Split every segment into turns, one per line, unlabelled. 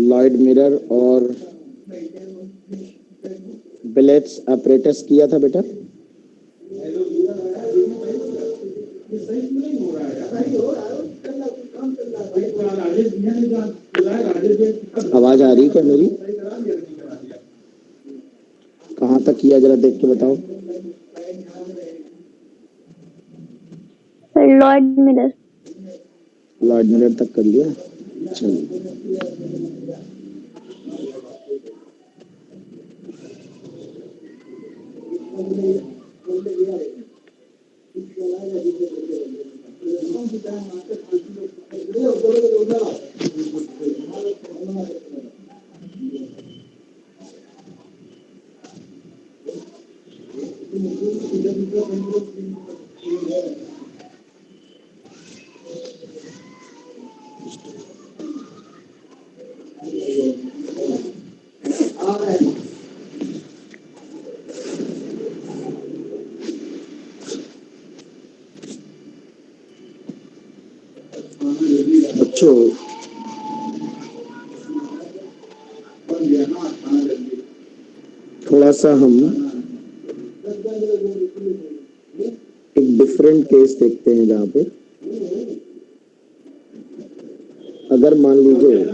Lloyd mirror और billets apparatus किया था बेटा। आवाज आ रही क्या मेरी? कहाँ तक किया जरा देख के बताओ।
Lloyd mirror.
लॉयड मिरर तक कर लिया। चलिए बच्चों, थोड़ा सा हम एक डिफरेंट केस देखते हैं जहाँ पे अगर मान लीजिए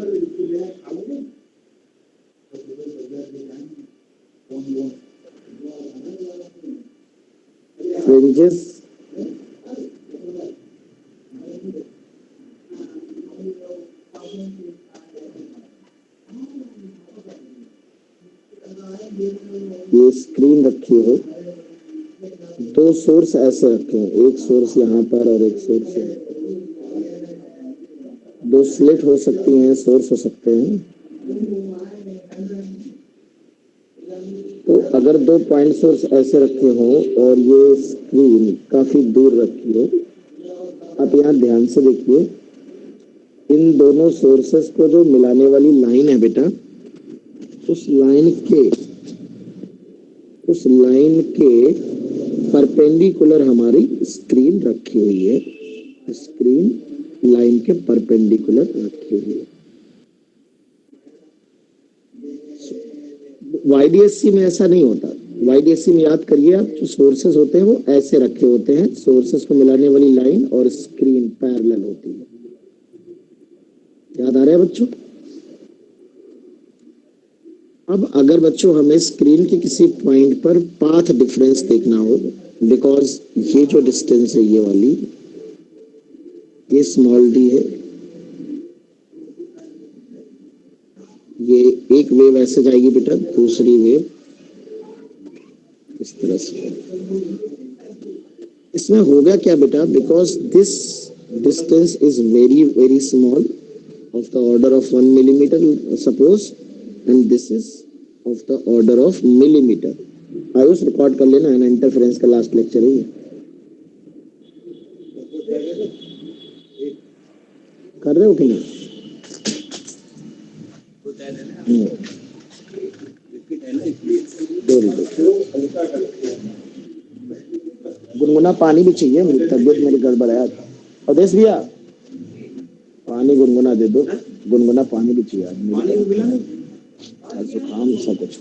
फ्रिंजेस ये स्क्रीन रखी हो, दो सोर्स ऐसे रखे हैं, एक सोर्स यहाँ पर और एक सोर्स यहाँ पर। दो स्लिट हो सकती हैं, सोर्स हो सकते हैं। तो अगर दो पॉइंट सोर्स ऐसे रखे हो और ये स्क्रीन काफी दूर रखी हो, आप यहाँ ध्यान से देखिए, इन दोनों सोर्सेस को जो मिलाने वाली लाइन है बेटा, उस लाइन के परपेंडिकुलर हमारी स्क्रीन रखी हुई है। स्क्रीन लाइन के परपेंडिकुलर रखी हुई है। YDSC में ऐसा नहीं होता। YDSC में याद करिए आप, जो सोर्सेस होते हैं वो ऐसे रखे होते हैं, सोर्सेस को मिलाने वाली लाइन और स्क्रीन पैरेलल होती है। याद आ रहा है बच्चों? अब अगर बच्चों हमें स्क्रीन के किसी पॉइंट पर पाथ डिफरेंस देखना हो, बिकॉज ये जो डिस्टेंस है ये वाली, ये स्मॉल डी है, ये एक वेव ऐसे जाएगी बेटा, दूसरी वेव इस तरह से। इसमें होगा क्या बेटा, because this distance is very very small, of the order of 1 millimeter suppose, and this is of the order of millimeter. Ayush record कर लेना, है इंटरफेरेंस का लास्ट लेक्चर है ये। कर रहे हो कि नहीं? गुनगुना पानी भी चाहिए, मेरी तबीयत मेरी गड़बड़ है। अवधेश भैया पानी गुनगुना दे दो, गुनगुना पानी भी चाहिए आज जुकाम सा कुछ।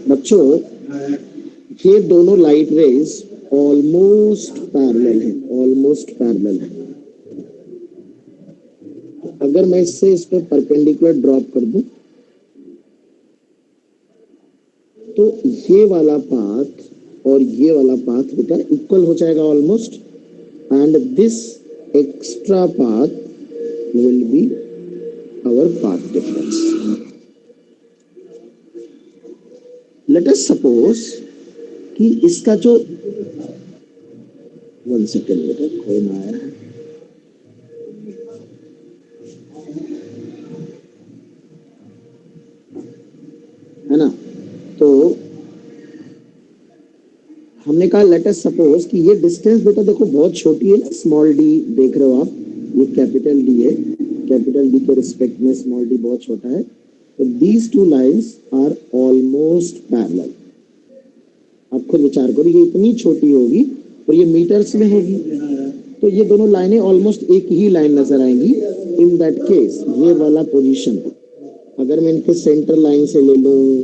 बच्चों, ये दोनों लाइट रेज ऑलमोस्ट पैरेलल है, ऑलमोस्ट पैरेलल है। अगर मैं इससे इस पे परपेंडिकुलर ड्रॉप कर दूं तो ये वाला पाथ और ये वाला पाथ बेटा इक्वल हो जाएगा almost, and this extra path will be our path difference. Let us suppose कि इसका जो 1 सेकेंड बेटा, कोई ना आया है ना, तो हमने कहा लेट अस सपोज कि ये डिस्टेंस बेटा देखो बहुत छोटी है ना, स्मॉल डी देख रहे हो आप, ये कैपिटल डी है, कैपिटल डी के रिस्पेक्ट में स्मॉल डी बहुत छोटा है। तो these two lines are almost parallel. आप खुद विचार करो, ये इतनी छोटी होगी और ये मीटर्स में होगी, तो ये दोनों लाइनें ऑलमोस्ट एक ही लाइन नजर आएंगी। इन दैट केस ये वाला पोजीशन, अगर मैं इनके सेंटर लाइन से ले लूं,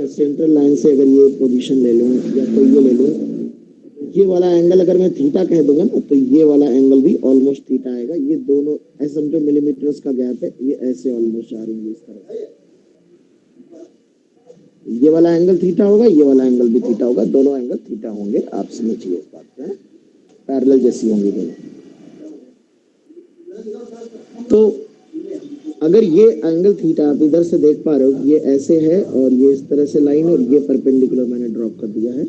सेंट्रल लाइन से अगर ये पोजीशन ले लूं या तो ये ले लूं, ये वाला एंगल अगर मैं थीटा कह दूंगा ना, तो ये वाला एंगल भी ऑलमोस्ट थीटा आएगा। ये दोनों ऐसे समझो मिलीमीटर्स का गैप है, ये ऐसे ऑलमोस्ट आ रही है इस तरह से। ये वाला एंगल थीटा होगा, ये वाला एंगल भी थीटा होगा, दोनों एंगल थीटा होंगे। आप समझिए इस बात को, पैरेलल जैसी होंगी दोनों। तो अगर ये एंगल थीटा आप इधर से देख पा रहे हो, ये ऐसे है और ये इस तरह से लाइन है और ये परपेंडिकुलर मैंने ड्रॉप कर दिया है।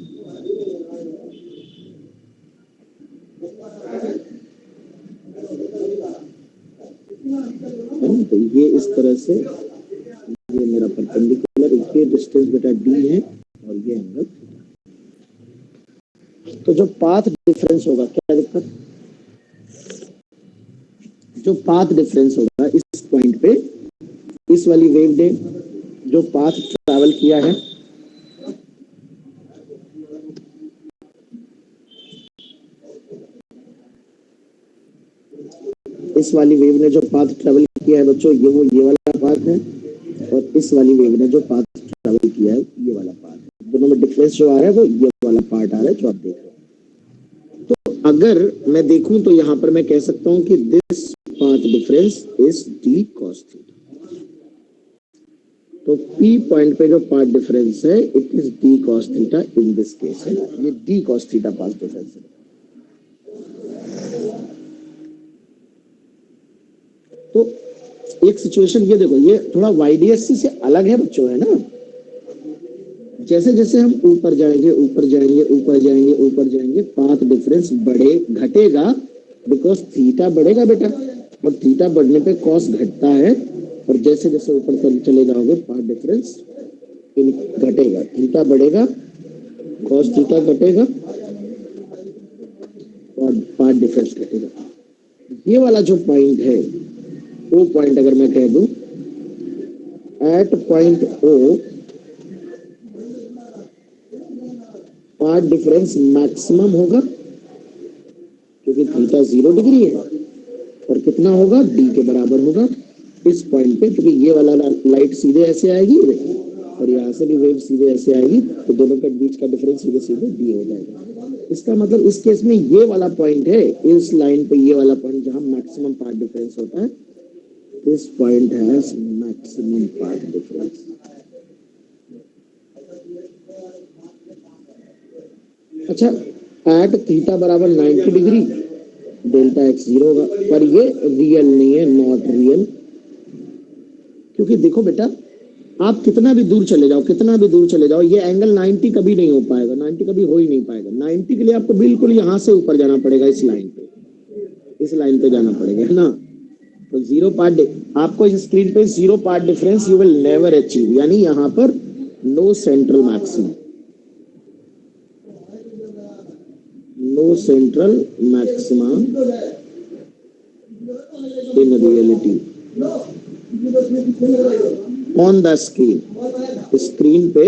तो ये इस तरह से, ये मेरा परपेंडिकुलर, ये डिस्टेंस बेटा डी है और ये एंगल। तो जो पाथ डिफरेंस होगा, क्या दिक्कत, जो पाथ डिफरेंस होगा इस पॉइंट पे, इस वाली वेव ने जो पाथ ट्रैवल किया है, इस वाली वेव ने जो पाथ ट्रैवल किया है बच्चों, ये वाला पाथ है, और इस वाली वेव ने जो पाथ ट्रैवल किया है ये वाला पाथ है। दोनों में डिफरेंस जो आ रहा है वो ये वाला पार्ट आ रहा है जो आप देख रहे हो। तो अगर मैं देखूं तो यहां पर मैं कह सकता हूं कि this path difference is D cos theta. तो P पॉइंट पे जो पाथ डिफरेंस है it is D cos theta in this case है, ये D cos theta path difference है। तो एक सिचुएशन ये देखो, ये थोड़ा YDSC से अलग है बच्चों, है ना। जैसे जैसे हम ऊपर जाएंगे ऊपर जाएंगे ऊपर जाएंगे ऊपर जाएंगे, पाथ डिफरेंस बढ़े घटेगा, बिकॉज थीटा बढ़ेगा बेटा, और थीटा बढ़ने पे कॉस घटता है, और जैसे जैसे ऊपर चले जाओगे पाथ डिफरेंस घटेगा, थीटा बढ़ेगा, कॉस थीटा घटेगा और पाथ डिफरेंस घटेगा। ये वाला जो पॉइंट है, वो पॉइंट अगर मैं कह दूं at point O path difference maximum होगा, क्योंकि थीटा 0 डिग्री है, और कितना होगा, डी के बराबर होगा इस पॉइंट पे, क्योंकि ये वाला लाइट सीधे ऐसे आएगी और यहाँ से भी वेव सीधे ऐसे आएगी, तो दोनों के बीच का डिफरेंस सीधे सीधे डी हो जाएगा। इसका मतलब इस केस में ये वाला पॉइंट है, इस लाइन पे ये वाला पॉइंट जहां मैक्सिमम पाथ डिफरेंस होता है, this point has maximum path difference. अच्छा, एट थीटा बराबर 90 डिग्री डेल्टा एक्स 0 होगा, पर ये रियल नहीं है, नॉट रियल। क्योंकि देखो बेटा, आप कितना भी दूर चले जाओ, कितना भी दूर चले जाओ, ये एंगल 90 कभी नहीं हो पाएगा, 90 कभी हो ही नहीं पाएगा। 90 के लिए आपको बिल्कुल यहां से ऊपर जाना पड़ेगा, इस लाइन पे, इस लाइन पे जाना पड़ेगा, है ना। तो जीरो पार्ट, आपको इस स्क्रीन पे zero path difference you will never achieve, यानी यहाँ पर no central maximum, no central maxima in reality on the screen। Screen पे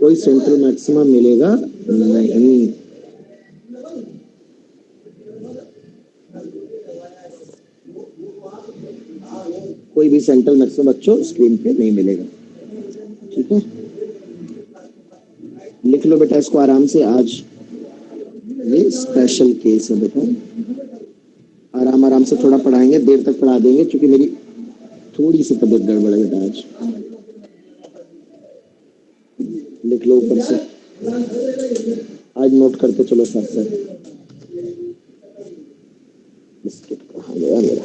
कोई सेंट्रल मैक्सिमा मिलेगा नहीं। कोई भी सेंट्रल मैक्सिमा बच्चों स्क्रीन पे नहीं मिलेगा, ठीक है। लिख लो बेटा इसको आराम से, आज ये स्पेशल केस है बेटा, आराम आराम से थोड़ा पढ़ाएंगे, देर तक पढ़ा देंगे, क्योंकि मेरी थोड़ी सी तबीयत गड़बड़ है बेटा आज। लिख लो ऊपर से, आज नोट करते चलो साथ साथ। बिस्किट कहाँ गया मेरा,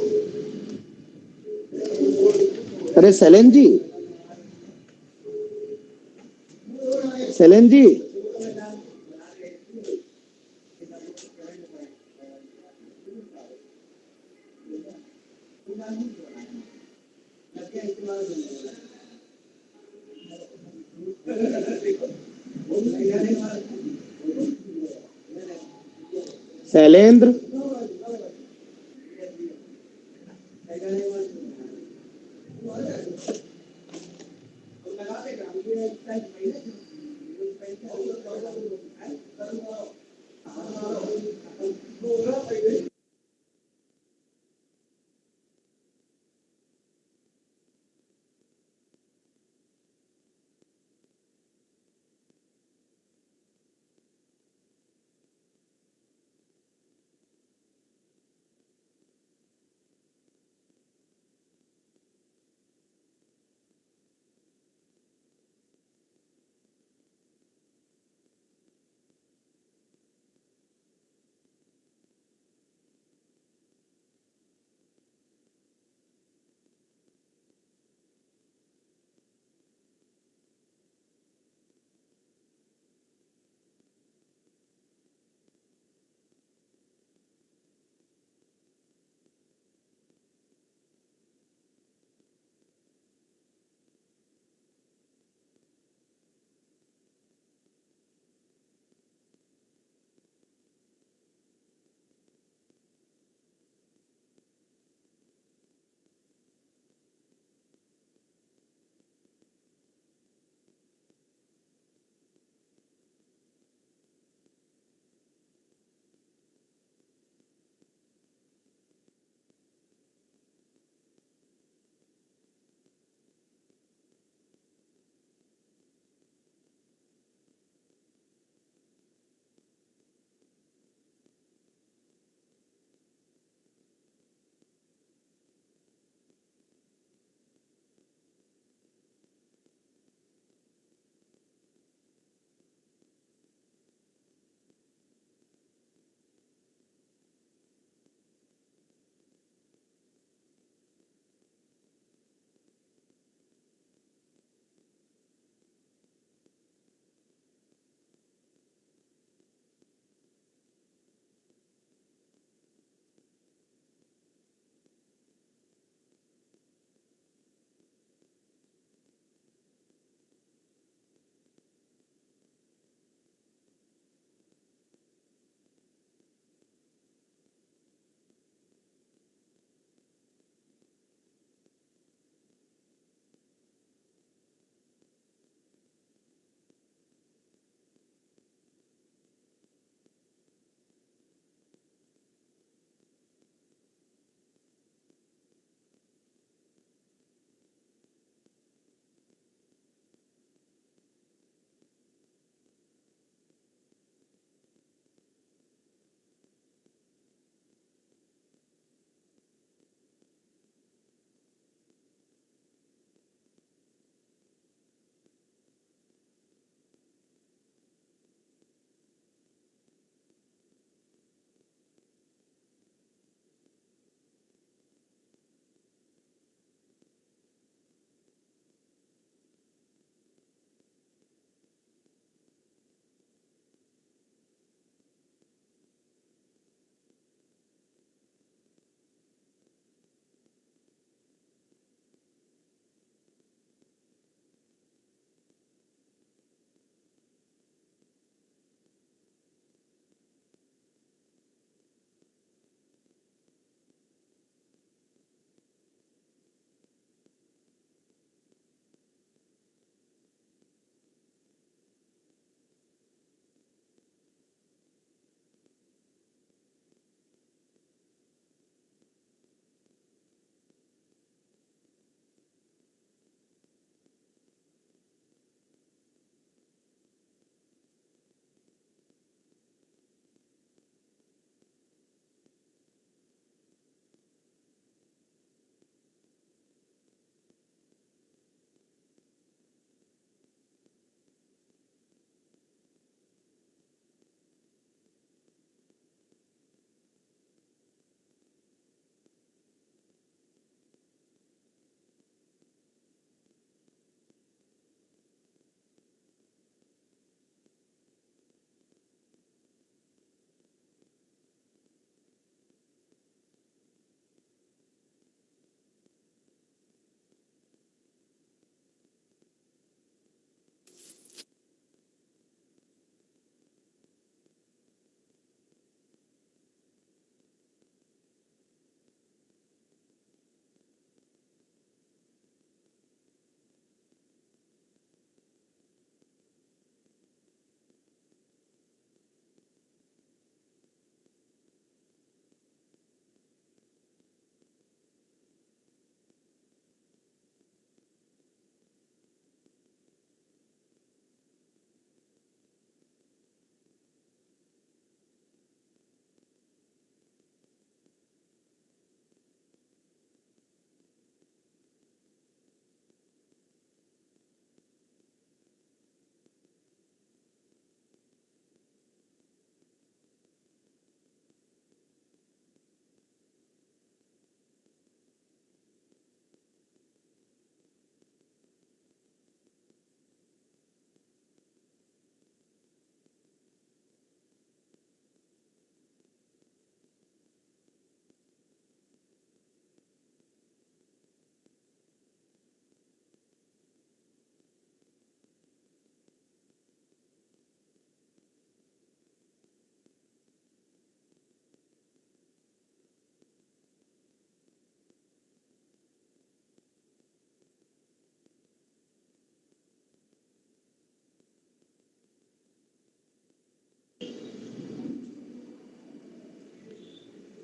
अरे सैलेन जी, सैलेन जी, शैलेंद्र,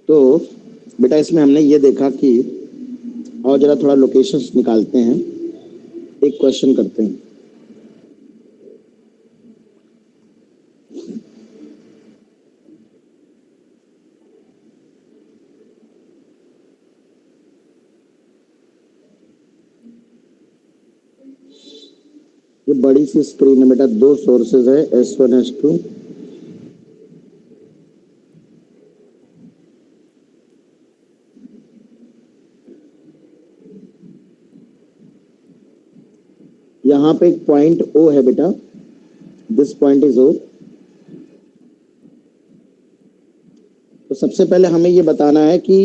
तो बेटा इसमें हमने ये देखा कि, और जरा थोड़ा लोकेशंस निकालते हैं, एक क्वेश्चन करते हैं। ये बड़ी सी स्क्रीन है बेटा, दो सोर्सेज है S1 S2। यहाँ पे एक पॉइंट O है बेटा, दिस पॉइंट इज O। तो सबसे पहले हमें ये बताना है कि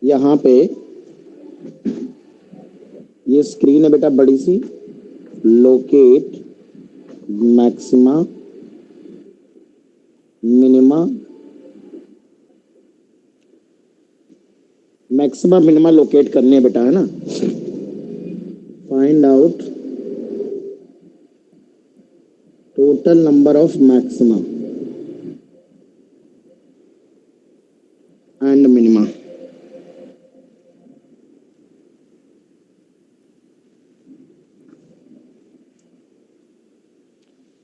यहाँ पे ये स्क्रीन है बेटा बड़ी सी, locate maxima minima, maxima minima locate करने हैं बेटा, है ना। Find out total number of maxima and minima.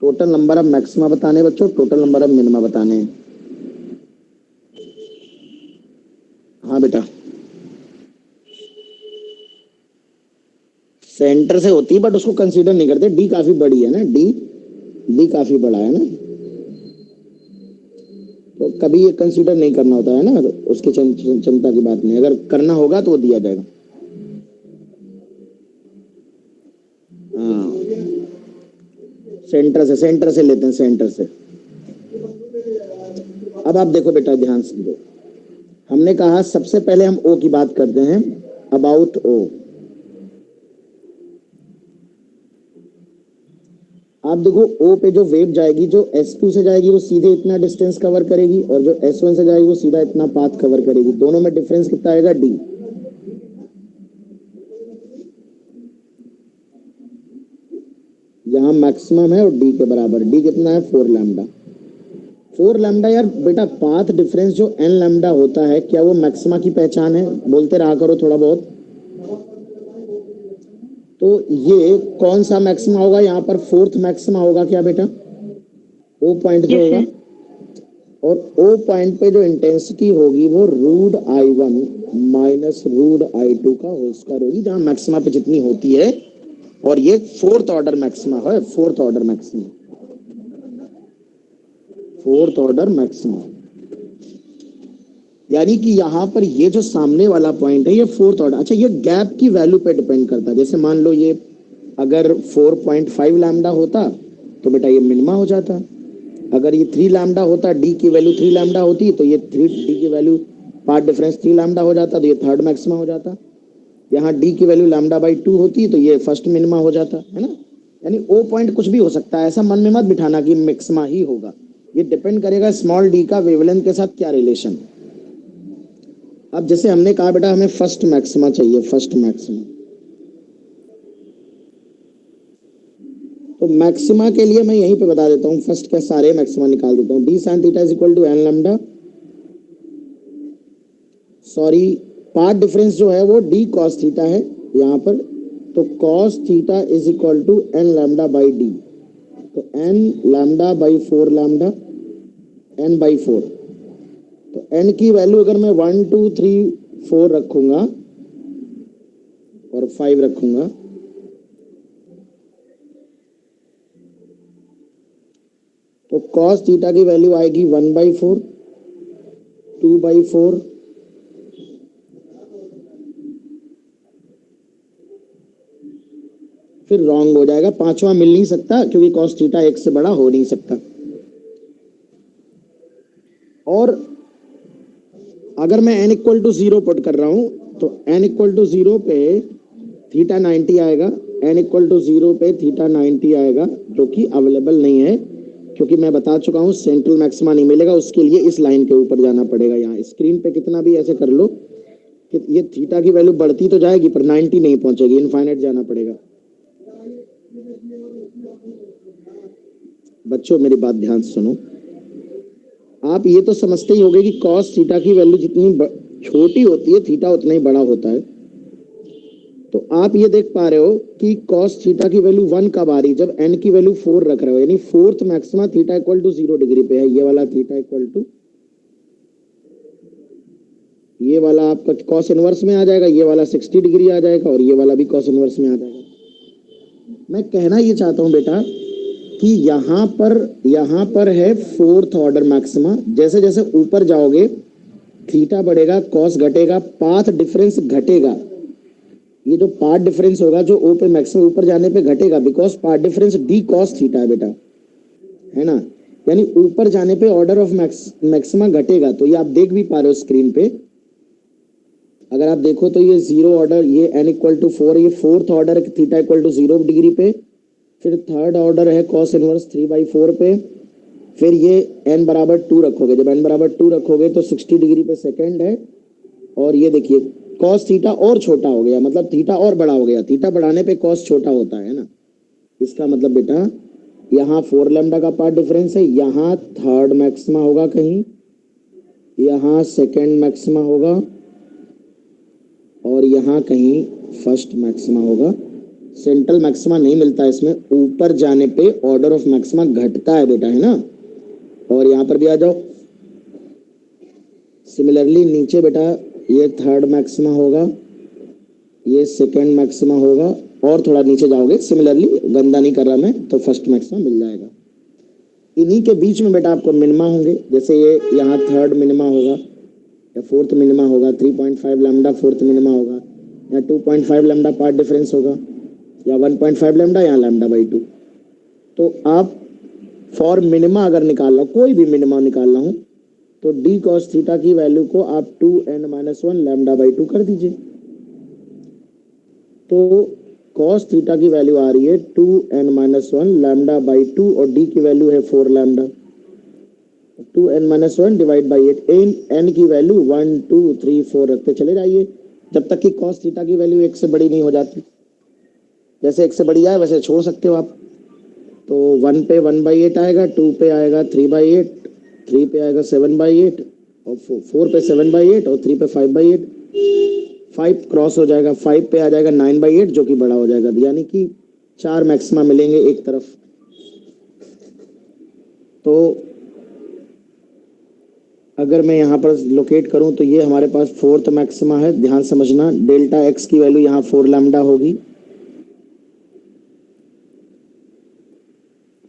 Total number of maxima बताने हैं बच्चों, टोटल नंबर ऑफ मिनिमा बताने हैं। हाँ बेटा, सेंटर से होती है बट उसको कंसीडर नहीं करते, डी काफी बड़ी है ना, डी काफी बड़ा है ना, तो कभी ये कंसीडर नहीं करना होता है ना, उसकी चिंता की बात नहीं, अगर करना होगा तो वो दिया जाएगा। हाँ, सेंटर से लेते हैं, सेंटर से। अब आप देखो बेटा, ध्यान से देखो, हमने कहा सबसे पहले हम O की बात करते हैं, अबाउट O। आप देखो O पे जो वेव जाएगी, जो S2 से जाएगी वो सीधे इतना डिस्टेंस कवर करेगी, और जो S1 से जाएगी वो सीधा इतना पाथ कवर करेगी। दोनों में डिफरेंस कितना आएगा, D। यहाँ मैक्सिमम है और D के बराबर, D कितना है, 4 लैम्डा। 4 लैम्डा यार बेटा, पाथ डिफरेंस जो n लैम्डा होता है, क्या वो मैक्सिमा की पहचान है? बोलते रहा करो थोड़ा बहुत। तो ये कौन सा मैक्सिमा होगा, यहाँ पर फोर्थ मैक्सिमा होगा क्या बेटा, O पॉइंट जो होगा, और O पॉइंट पे जो इंटेंसिटी होगी वो √I1 माइनस √I2 का होल स्क्वायर होगी, जहां मैक्सिमा पे जितनी होती है, और ये फोर्थ ऑर्डर मैक्सिमा है, fourth order maxima, fourth order maxima. यानी कि यहाँ पर ये जो सामने वाला पॉइंट है ये फोर्थ ऑर्डर। अच्छा, ये गैप की वैल्यू पे डिपेंड करता है। जैसे मान लो ये अगर 4.5 लैम्डा होता तो बेटा ये मिनिमा हो जाता, अगर ये 3 लैम्डा होता, डी की वैल्यू 3 लैम्डा होती तो ये 3 डी की वैल्यू पार्ट डिफरेंस 3 लैम्डा हो जाता, तो ये थर्ड मैक्सिमा हो जाता। यहाँ डी की वैल्यू λ/2 होती तो ये फर्स्ट मिनिमा हो जाता, है ना। यानी O पॉइंट कुछ भी हो सकता है, ऐसा मन में मत बिठाना कि मैक्सिमा ही होगा, ये डिपेंड करेगा स्मॉल डी का वेवलेंथ के साथ क्या रिलेशन। अब जैसे हमने कहा बेटा हमें फर्स्ट मैक्सिमा चाहिए, फर्स्ट मैक्सिमा, तो मैक्सिमा के लिए मैं यहीं पे बता देता हूँ, फर्स्ट के सारे मैक्सिमा निकाल देता हूँ। D sine theta is equal to n lambda, sorry path difference जो है वो डी कॉस थीटा है यहाँ पर, तो cos theta is equal to n lambda by D, तो n lambda by 4 lambda, n/4। तो n की वैल्यू अगर मैं 1 2 3 4 रखूंगा और 5 रखूंगा, तो cos थीटा की वैल्यू आएगी 1/4, 2/4, फिर रॉन्ग हो जाएगा, पांचवा मिल नहीं सकता क्योंकि cos थीटा 1 से बड़ा हो नहीं सकता। और अगर मैं n इक्वल टू 0 पुट कर रहा हूं तो n इक्वल टू 0 पे थीटा 90 आएगा, n इक्वल टू 0 पे थीटा 90 आएगा, जो कि अवेलेबल नहीं है क्योंकि मैं बता चुका हूं सेंट्रल मैक्सिमा नहीं मिलेगा, उसके लिए इस लाइन के ऊपर जाना पड़ेगा। यहाँ स्क्रीन पे कितना भी ऐसे कर लो कि ये थीटा की वैल्यू बढ़ती तो जाएगी पर 90 नहीं पहुंचेगी, इनफाइनाइट जाना पड़ेगा। बच्चों मेरी बात ध्यान से सुनो, आप ये तो समझते ही होंगे कि कॉस थीटा की वैल्यू जितनी छोटी होती है थीटा उतना ही बड़ा होता है। तो आप ये देख पा रहे हो कि कॉस थीटा की वैल्यू 1 कब आ रही है, जब n की वैल्यू 4 रख रहे हो, यानी fourth maxima theta equal to 0 degree पे है। ये वाला थीटा इक्वल टू, ये वाला आपका कॉस इनवर्स में आ जाएगा, ये वाला 60 डिग्री आ जाएगा और ये वाला भी कॉस इनवर्स में आ जाएगा। मैं कहना ये चाहता हूं बेटा कि यहाँ पर है फोर्थ ऑर्डर मैक्सिमा। जैसे जैसे ऊपर जाओगे थीटा बढ़ेगा, कॉस घटेगा, पाथ डिफरेंस घटेगा। ये जो पाथ डिफरेंस होगा जो ओ पे मैक्सिमम ऊपर जाने पे घटेगा, because path difference D cos theta है बेटा, है ना। यानी ऊपर जाने पे ऑर्डर ऑफ मैक्सिमा घटेगा। तो ये आप देख भी पा रहे हो स्क्रीन पे। अगर आप देखो तो ये 0 ऑर्डर, ये n इक्वल टू 4, ये fourth order theta equal to 0 degree पे। फिर थर्ड ऑर्डर है कॉस इनवर्स 3/4 पे। फिर ये n बराबर 2 रखोगे, जब n बराबर 2 रखोगे तो 60 डिग्री पे सेकंड है। और ये देखिए कॉस थीटा और छोटा हो गया, मतलब थीटा और बड़ा हो गया। थीटा बढ़ाने पे कॉस छोटा होता है ना। इसका मतलब बेटा यहाँ 4 लैम्डा का पार्ट डिफरेंस है, यहाँ थर्ड मैक्सिमा होगा कहीं, यहाँ सेकंड मैक्सिमा होगा और यहाँ कहीं फर्स्ट मैक्सिमा होगा। सेंट्रल मैक्सिमा नहीं मिलता इसमें। ऊपर जाने पे ऑर्डर ऑफ मैक्सिमा घटता है बेटा, है ना। और यहाँ पर भी आ जाओ। सिमिलरली नीचे बेटा ये थर्ड मैक्सिमा होगा, ये सेकंड मैक्सिमा होगा और थोड़ा नीचे जाओगे, सिमिलरली गंदा नहीं कर रहा मैं, तो फर्स्ट मैक्सिमा मिल जाएगा। इन्हीं के बीच में बेटा आपको मिनिमा होंगे। जैसे ये यहाँ थर्ड मिनिमा होगा या फोर्थ मिनिमा होगा, 3.5 लैम्डा फोर्थ मिनिमा होगा, या 2.5 लैम्डा पार्ट डिफरेंस होगा, या 1.5 लैम्डा या λ/2। तो आप फॉर मिनिमा अगर निकालना हो, कोई भी मिनिमा निकालना हो, तो डी कॉस थीटा की वैल्यू को आप 2n-1 λ/2 कर दीजिए। तो कॉस थीटा की वैल्यू आ रही है 2n-1 λ/2 और डी की वैल्यू है 4 lambda. 2n-1 divide by 8, n की वैल्यू 1 2 3 4 रखते चले जाइए जब तक कि कॉस थीटा की वैल्यू 1 से बड़ी नहीं हो जाती। जैसे 1 से बड़ी आए वैसे छोड़ सकते हो आप। तो 1 पे 1/8 आएगा, 2 पे आएगा 3/8, 3 पे आएगा 7/8 और 4 पे 7/8 और 3 पे 5/8। 5 क्रॉस हो जाएगा, 5 पे आ जाएगा 9/8 जो कि बड़ा हो जाएगा, यानी कि 4 मैक्सिमा मिलेंगे एक तरफ। तो अगर मैं यहाँ पर लोकेट करूँ तो ये हमारे पास फोर्थ मैक्सिमा है। ध्यान समझना, डेल्टा एक्स की वैल्यू यहाँ 4 लैम्डा होगी।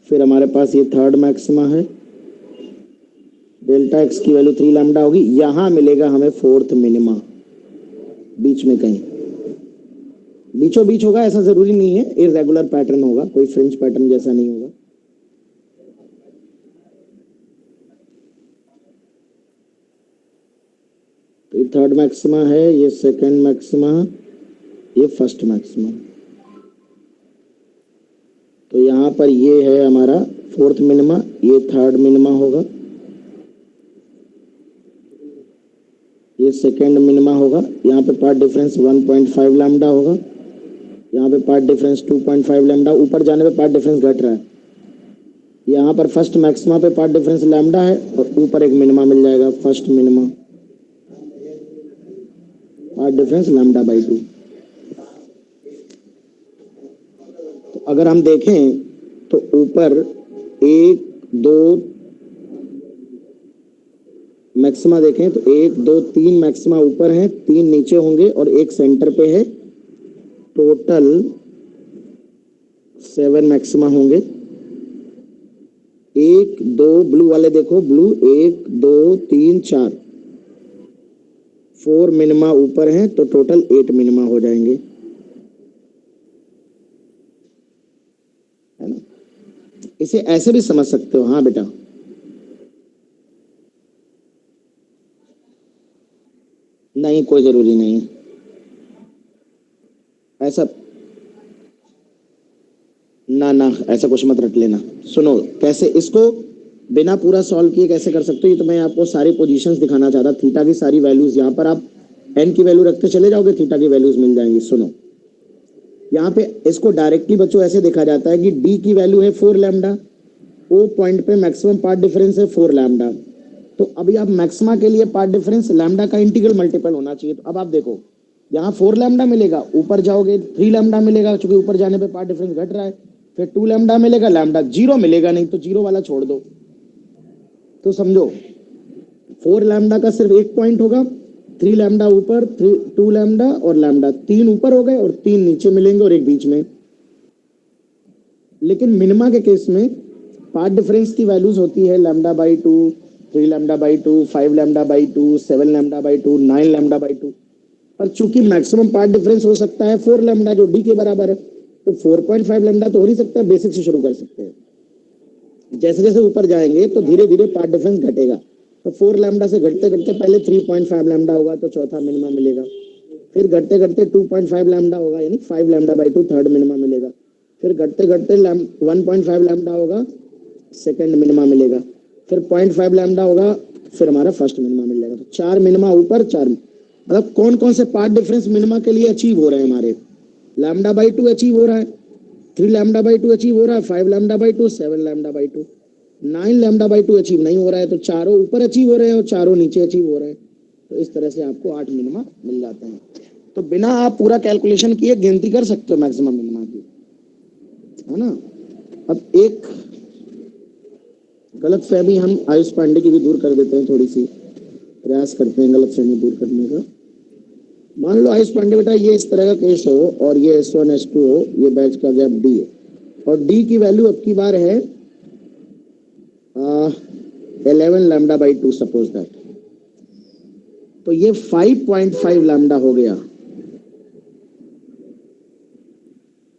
फिर हमारे पास ये थर्ड मैक्सिमा है, डेल्टा एक्स की वैल्यू 3 लैम्डा होगी। यहाँ मिलेगा हमें फोर्थ मिनिमा, बीच में कहीं बीचों बीच होगा, ऐसा जरूरी नहीं है, इरेगुलर पैटर्न होगा, कोई फ्रिंज पैटर्न जैसा नहीं होगा। तो ये थर्ड मैक्सिमा है, ये सेकंड मैक्सिमा, ये फर्स्ट मैक्सिमा। तो यहाँ पर ये है हमारा फोर्थ मिनिमा, ये थर्ड मिनिमा होगा, ये सेकंड मिनिमा होगा। यहाँ पे पार्ट डिफरेंस 1.5 लैम्डा होगा, यहाँ पे पार्ट डिफरेंस 2.5 लैम्डा। ऊपर जाने पे पार्ट डिफरेंस घट रहा है। यहाँ पर फर्स्ट मैक्सिमा पे पार्ट डिफरेंस लैम्डा है और ऊपर एक मिनिमा मिल जाएगा, फर्स्ट मिनिमा, पार्ट डिफरेंस λ/2। तो अगर हम देखें तो ऊपर 1 2 मैक्सिमा देखें तो 1 2 3 मैक्सिमा ऊपर हैं, 3 नीचे होंगे और एक सेंटर पे है। टोटल 7 मैक्सिमा होंगे। 1 2 ब्लू वाले देखो, ब्लू 1 2 3 4 4 मिनिमा ऊपर हैं, तो टोटल 8 मिनिमा हो जाएंगे, है ना। इसे ऐसे भी समझ सकते हो। हाँ बेटा, नहीं कोई जरूरी नहीं है ऐसा, ना ना ऐसा कुछ मत रट लेना। सुनो कैसे इसको बिना पूरा सॉल्व किए कैसे कर सकते हो। ये तो मैं आपको सारी पोजीशंस दिखाना चाहता। थीटा की सारी वैल्यूज यहाँ पर आप एन की वैल्यू रखते चले जाओगे, थीटा की वैल्यूज मिल जाएंगी। सुनो यहाँ पे इसको डायरेक्टली बच्चों ऐसे देखा जाता है कि डी की वैल्यू है 4 लैम्डा, ओ पॉइंट पे मैक्सिमम पार्ट डिफरेंस है 4 लैम्डा, तो अभी आप मैक्सिमा के लिए पार्ट डिफरेंस लैम्डा का इंटीग्रल मल्टीपल होना चाहिए। तो अब आप देखो, यहाँ 4 लैम्डा मिलेगा, ऊपर जाओगे 3 लैम्डा मिलेगा, क्योंकि ऊपर जाने पे पार्ट डिफरेंस घट रहा है। फिर 2 लैम्डा मिलेगा, लैम्डा 0 मिलेगा नहीं, तो 0 वाला छोड़ दो। तो समझो 4 लैम्डा का सिर्फ एक पॉइंट होगा, 3 लैम्डा ऊपर, 2 लैम्डा और लैम्डा, 3 ऊपर हो गए और 3 नीचे मिलेंगे और एक बीच में। लेकिन मिनिमा के केस में पार्ट डिफरेंस की वैल्यूज होती है lambda by 2, 3 lambda by 2, 5 lambda by 2, 7 lambda by 2, 9 lambda by 2। पर चूंकि मैक्सिमम पार्ट डिफरेंस हो सकता है 4 लैम्डा, जो डी के बराबर है, तो 4.5 लैम्डा तो हो नहीं सकता। बेसिक से शुरू कर सकते हैं। जैसे जैसे ऊपर जाएंगे तो धीरे धीरे पार्ट डिफरेंस घटेगा। तो 4 लैम्डा से घटते घटते पहले 3.5 लैम्डा होगा, तो चौथा मिनिमम मिलेगा। फिर घटते घटते 2.5 लैम्डा होगा, यानी 5 लैम्डा बाई 2 थर्ड मिनिमम मिलेगा। फिर घटते घटते 1.5 लैम्डा होगा, सेकंड मिनिमा मिलेगा। फिर 0.5 लैम्डा होगा, फिर हमारा फर्स्ट मिनिमा मिल जाएगा। तो 4 मिनिमा ऊपर, 4 मतलब कौन कौन से पार्ट डिफरेंस मिनिमा के लिए अचीव हो रहे हैं हमारे। लैम्डा बाई 2 अचीव हो रहा है, 3 लैम्डा बाई 2 अचीव हो रहा है, 5 lambda by 2, 7 lambda by 2, 9 lambda by 2 achieve नहीं हो रहा है। तो चारों ऊपर अचीव हो रहे हैं और चारों नीचे अचीव हो रहे हैं। तो इस तरह से आपको 8 मिनिमा मिल जाते हैं। तो बिना आप पूरा कैलकुलेशन किए गिनती कर सकते हो मैक्सिमम मिनिमा की, है ना। अब एक गलत फहमी हम आयुष पांडे की भी दूर कर देते हैं, थोड़ी सी प्रयास करते हैं गलत फहमी दूर करने का। मान लो आयुष पांडे बेटा ये इस तरह का केस हो और ये S1 S2 हो, ये बैच का गैप D है और D की वैल्यू अब की बार है 11 लैम्डा बाई 2 सपोज दैट। तो ये 5.5 लैम्डा हो गया।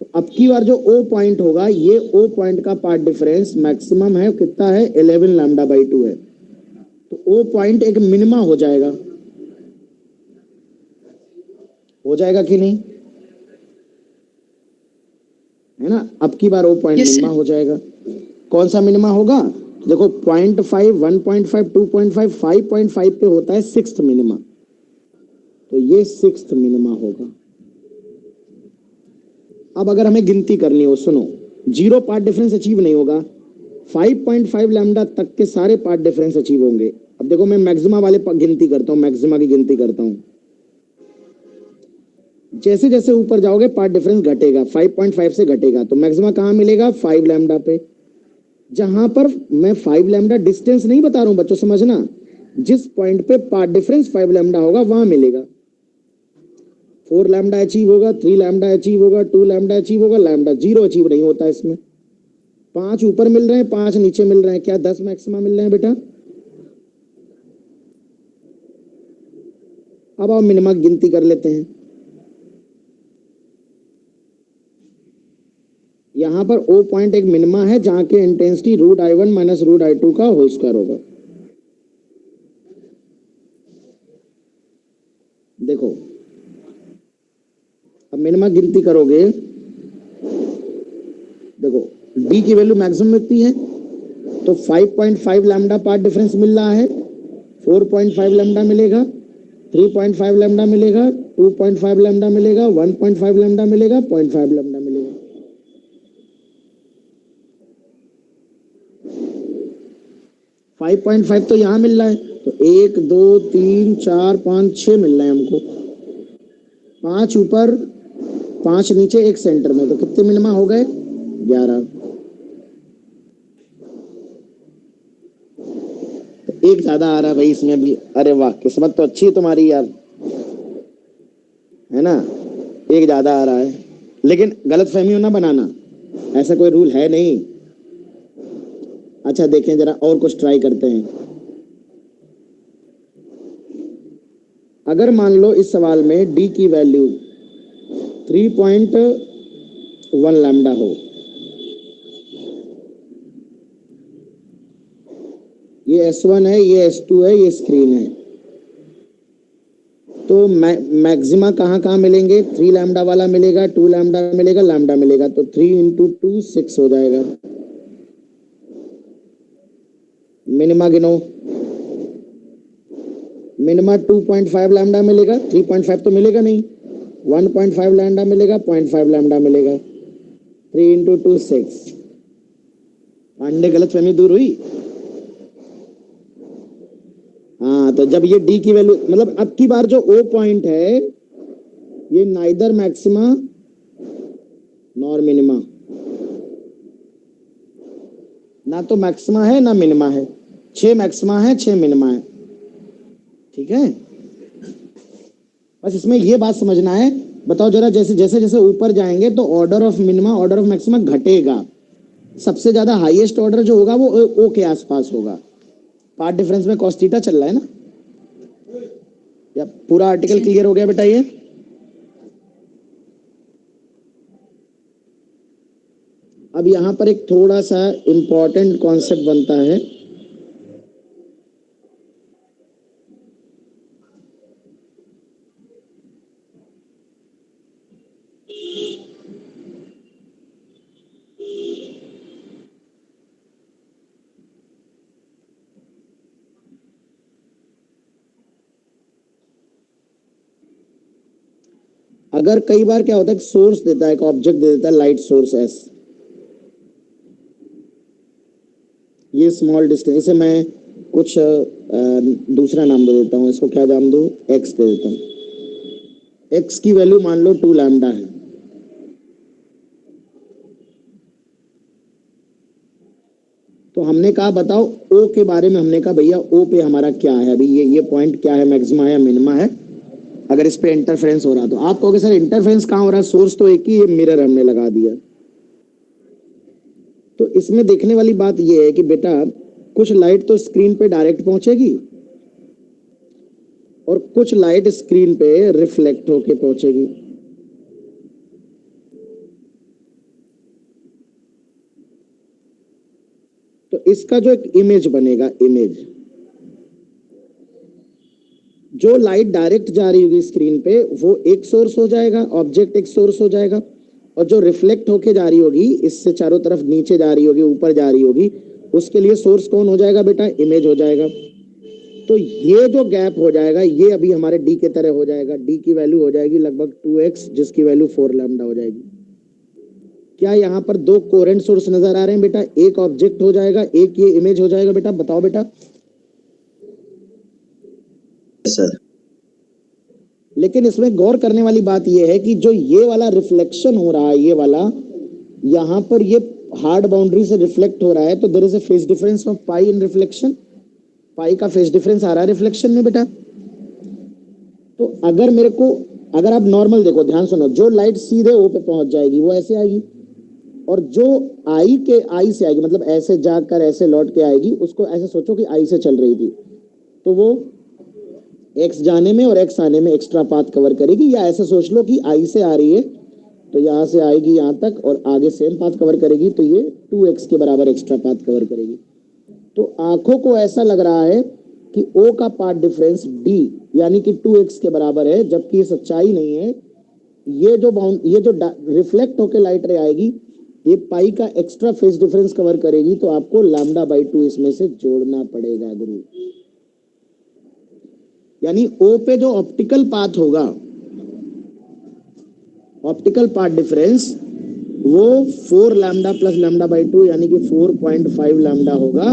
तो अब की बार जो O पॉइंट होगा, ये O पॉइंट का पार्ट डिफरेंस मैक्सिमम है, कितना है, 11 लैम्डा बाई 2 है। तो O पॉइंट एक मिनिमा हो जाएगा कि नहीं, है ना। अब की बार O point
Yes,
minima
sir.
हो जाएगा। कौन सा मिनिमा होगा, देखो 0.5, 1.5, 2.5, 5.5 पे होता है सिक्स्थ मिनिमा। तो ये सिक्स्थ मिनिमा होगा। अब अगर हमें गिनती करनी हो, सुनो, 0 पार्ट डिफरेंस अचीव नहीं होगा, 5.5 लैम्डा तक के सारे पार्ट डिफरेंस अचीव होंगे। अब देखो मैं मैक्सिमा वाले गिनती करता हूँ, मैक्सिमा की गिनती करता हूँ। जैसे जैसे ऊपर जाओगे पार्ट डिफरेंस घटेगा, 5.5 से घटेगा। तो मैक्सिमा कहाँ मिलेगा, 5 लैम्डा पे। जहां पर मैं 5 लैम्डा डिस्टेंस नहीं बता रहा हूं बच्चों, समझना, जिस पॉइंट पे पार्ट डिफरेंस 5 लैम्डा होगा वहां मिलेगा। 4 लैम्डा अचीव होगा, 3 लैम्डा अचीव होगा, 2 लैम्डा अचीव होगा, लैम्डा 0 अचीव नहीं होता इसमें। 5 ऊपर मिल रहे हैं, 5 नीचे मिल रहे हैं, क्या 10 मैक्सिमा मिल रहे हैं बेटा। अब आप मिनिमा गिनती कर लेते हैं। यहां पर O पॉइंट एक मिनिमा है जहां के इंटेंसिटी √I1 माइनस √I2 का होल स्क्वायर होगा। देखो अब मिनिमा गिनती करोगे, देखो D की वैल्यू मैक्सिमम इतनी है, तो 5.5 लैम्डा पार्ट डिफरेंस मिल रहा है, 4.5 लैम्डा मिलेगा, 3.5 लैम्डा मिलेगा, 2.5 लैम्डा मिलेगा, 1.5 लैम्डा मिलेगा, 0.5 लैम्डा मिलेगा। 5.5 तो यहाँ मिल रहा है, तो 1 2 3 4 5 6 मिल रहे हैं हमको, 5 ऊपर 5 नीचे, एक सेंटर में। तो कितने मिनिमा हो गए, 11। एक ज्यादा आ रहा है भाई इसमें भी। अरे वाह, किस्मत तो अच्छी है तुम्हारी यार, है ना। एक ज्यादा आ रहा है, लेकिन गलत फहमी ना बनाना, ऐसा कोई रूल है नहीं। अच्छा देखें जरा, और कुछ ट्राई करते हैं। अगर मान लो इस सवाल में डी की वैल्यू 3.1 लैम्डा हो, ये S1 है, ये S2 है, ये स्क्रीन है, तो मैक्सिमा कहाँ कहाँ मिलेंगे, 3 लैम्डा वाला मिलेगा, 2 लैम्डा मिलेगा, लैम्डा मिलेगा। तो 3 इंटू 2 6 हो जाएगा। मिनिमा गिनो, मिनिमा 2.5 लैम्डा मिलेगा, 3.5 तो मिलेगा नहीं, 1.5 लैम्डा मिलेगा, 0.5 लैम्डा मिलेगा। 3 इंटू 2 6। पांडे गलत फहमी दूर हुई। हाँ, तो जब ये डी की वैल्यू मतलब अब की बार जो ओ पॉइंट है ये नाइदर मैक्सिमा नॉर मिनिमा, ना तो मैक्सिमा है ना मिनिमा है, 6 मैक्सिमा है 6 मिनिमा है। ठीक है, बस इसमें ये बात समझना है। बताओ जरा, जैसे जैसे जैसे ऊपर जाएंगे तो order of minima order of maxima घटेगा, सबसे ज्यादा हाईएस्ट ऑर्डर जो होगा वो ओ के आसपास होगा। पार्ट डिफरेंस में cos थीटा चल रहा है ना, या पूरा आर्टिकल क्लियर हो गया बेटा? ये अब यहां पर एक थोड़ा सा इंपॉर्टेंट कॉन्सेप्ट बनता है। अगर कई बार क्या होता है, सोर्स देता है, एक ऑब्जेक्ट दे देता है, लाइट सोर्स एस, ये स्मॉल डिस्टेंस, इसे मैं कुछ दूसरा नाम दे देता हूँ, इसको क्या नाम दूं, एक्स दे देता हूँ। एक्स की वैल्यू मान लो 2 लैम्डा है। तो हमने कहा बताओ ओ के बारे में, हमने कहा भैया ओ पे हमारा क्या है, अभी ये पॉइंट क्या है, मैक्सिमा है या मिनिमा है। अगर इस पे इंटरफेरेंस हो रहा तो आप कहोगे सर इंटरफेरेंस कहाँ हो रहा है, सोर्स तो एक ही है, मिरर हमने लगा दिया। तो इसमें देखने वाली बात यह है कि बेटा कुछ लाइट तो स्क्रीन पे डायरेक्ट पहुंचेगी और कुछ लाइट स्क्रीन पे रिफ्लेक्ट होके पहुंचेगी। तो इसका जो एक इमेज बनेगा, इमेज जो लाइट डायरेक्ट जा रही होगी स्क्रीन पे वो एक सोर्स हो जाएगा, ऑब्जेक्ट एक सोर्स हो जाएगा, और जो रिफ्लेक्ट होके जा रही होगी इससे चारों तरफ नीचे जा रही होगी ऊपर जा रही होगी, उसके लिए सोर्स कौन हो जाएगा बेटा, इमेज हो जाएगा। तो ये जो गैप हो जाएगा ये अभी हमारे डी के तरह हो जाएगा, डी की वैल्यू हो जाएगी लगभग 2x, जिसकी वैल्यू 4 लैम्डा हो जाएगी। क्या यहाँ पर दो कोरेंट सोर्स नजर आ रहे हैं बेटा, एक ऑब्जेक्ट हो जाएगा एक ये इमेज हो जाएगा बेटा, बताओ बेटा।
सर
लेकिन इसमें गौर करने वाली बात यह है कि जो ये वाला रिफ्लेक्शन हो रहा है, ये वाला यहाँ पर ये हार्ड बाउंड्री से रिफ्लेक्ट हो रहा है, तो there is a phase difference of pi in reflection, pi का फेज डिफरेंस आ रहा है रिफ्लेक्शन में बेटा। तो अगर मेरे को, अगर आप नॉर्मल देखो, ध्यान सुनो, जो लाइट सीधे ओ पे पहुंच जाएगी वो ऐसे आएगी, और जो आई से आएगी मतलब ऐसे जाकर ऐसे लौट के आएगी, उसको ऐसे सोचो कि आई से चल रही थी, तो वो एक्स जाने में और एक्स आने में एक्स्ट्रा पाथ कवर करेगी, या ऐसे सोच लो कि आई से आ रही है तो यहाँ से आएगी यहाँ तक और आगे सेम पाथ कवर करेगी, तो ये 2x के बराबर एक्स्ट्रा पाथ कवर करेगी। तो आंखों को ऐसा लग रहा है कि O का पाथ डिफरेंस D यानी कि 2x के बराबर है, जबकि ये सच्चाई नहीं है। ये जो रिफ्लेक्ट होकर लाइट रे आएगी ये पाई का एक्स्ट्रा फेज डिफरेंस कवर करेगी, तो आपको लैम्डा बाई 2 इसमें से जोड़ना पड़ेगा गुरु। यानी O पे जो ऑप्टिकल पाथ होगा, ऑप्टिकल पाथ डिफरेंस वो 4 लैम्डा प्लस लैम्डा बाई 2 यानी कि 4.5 लैम्डा होगा,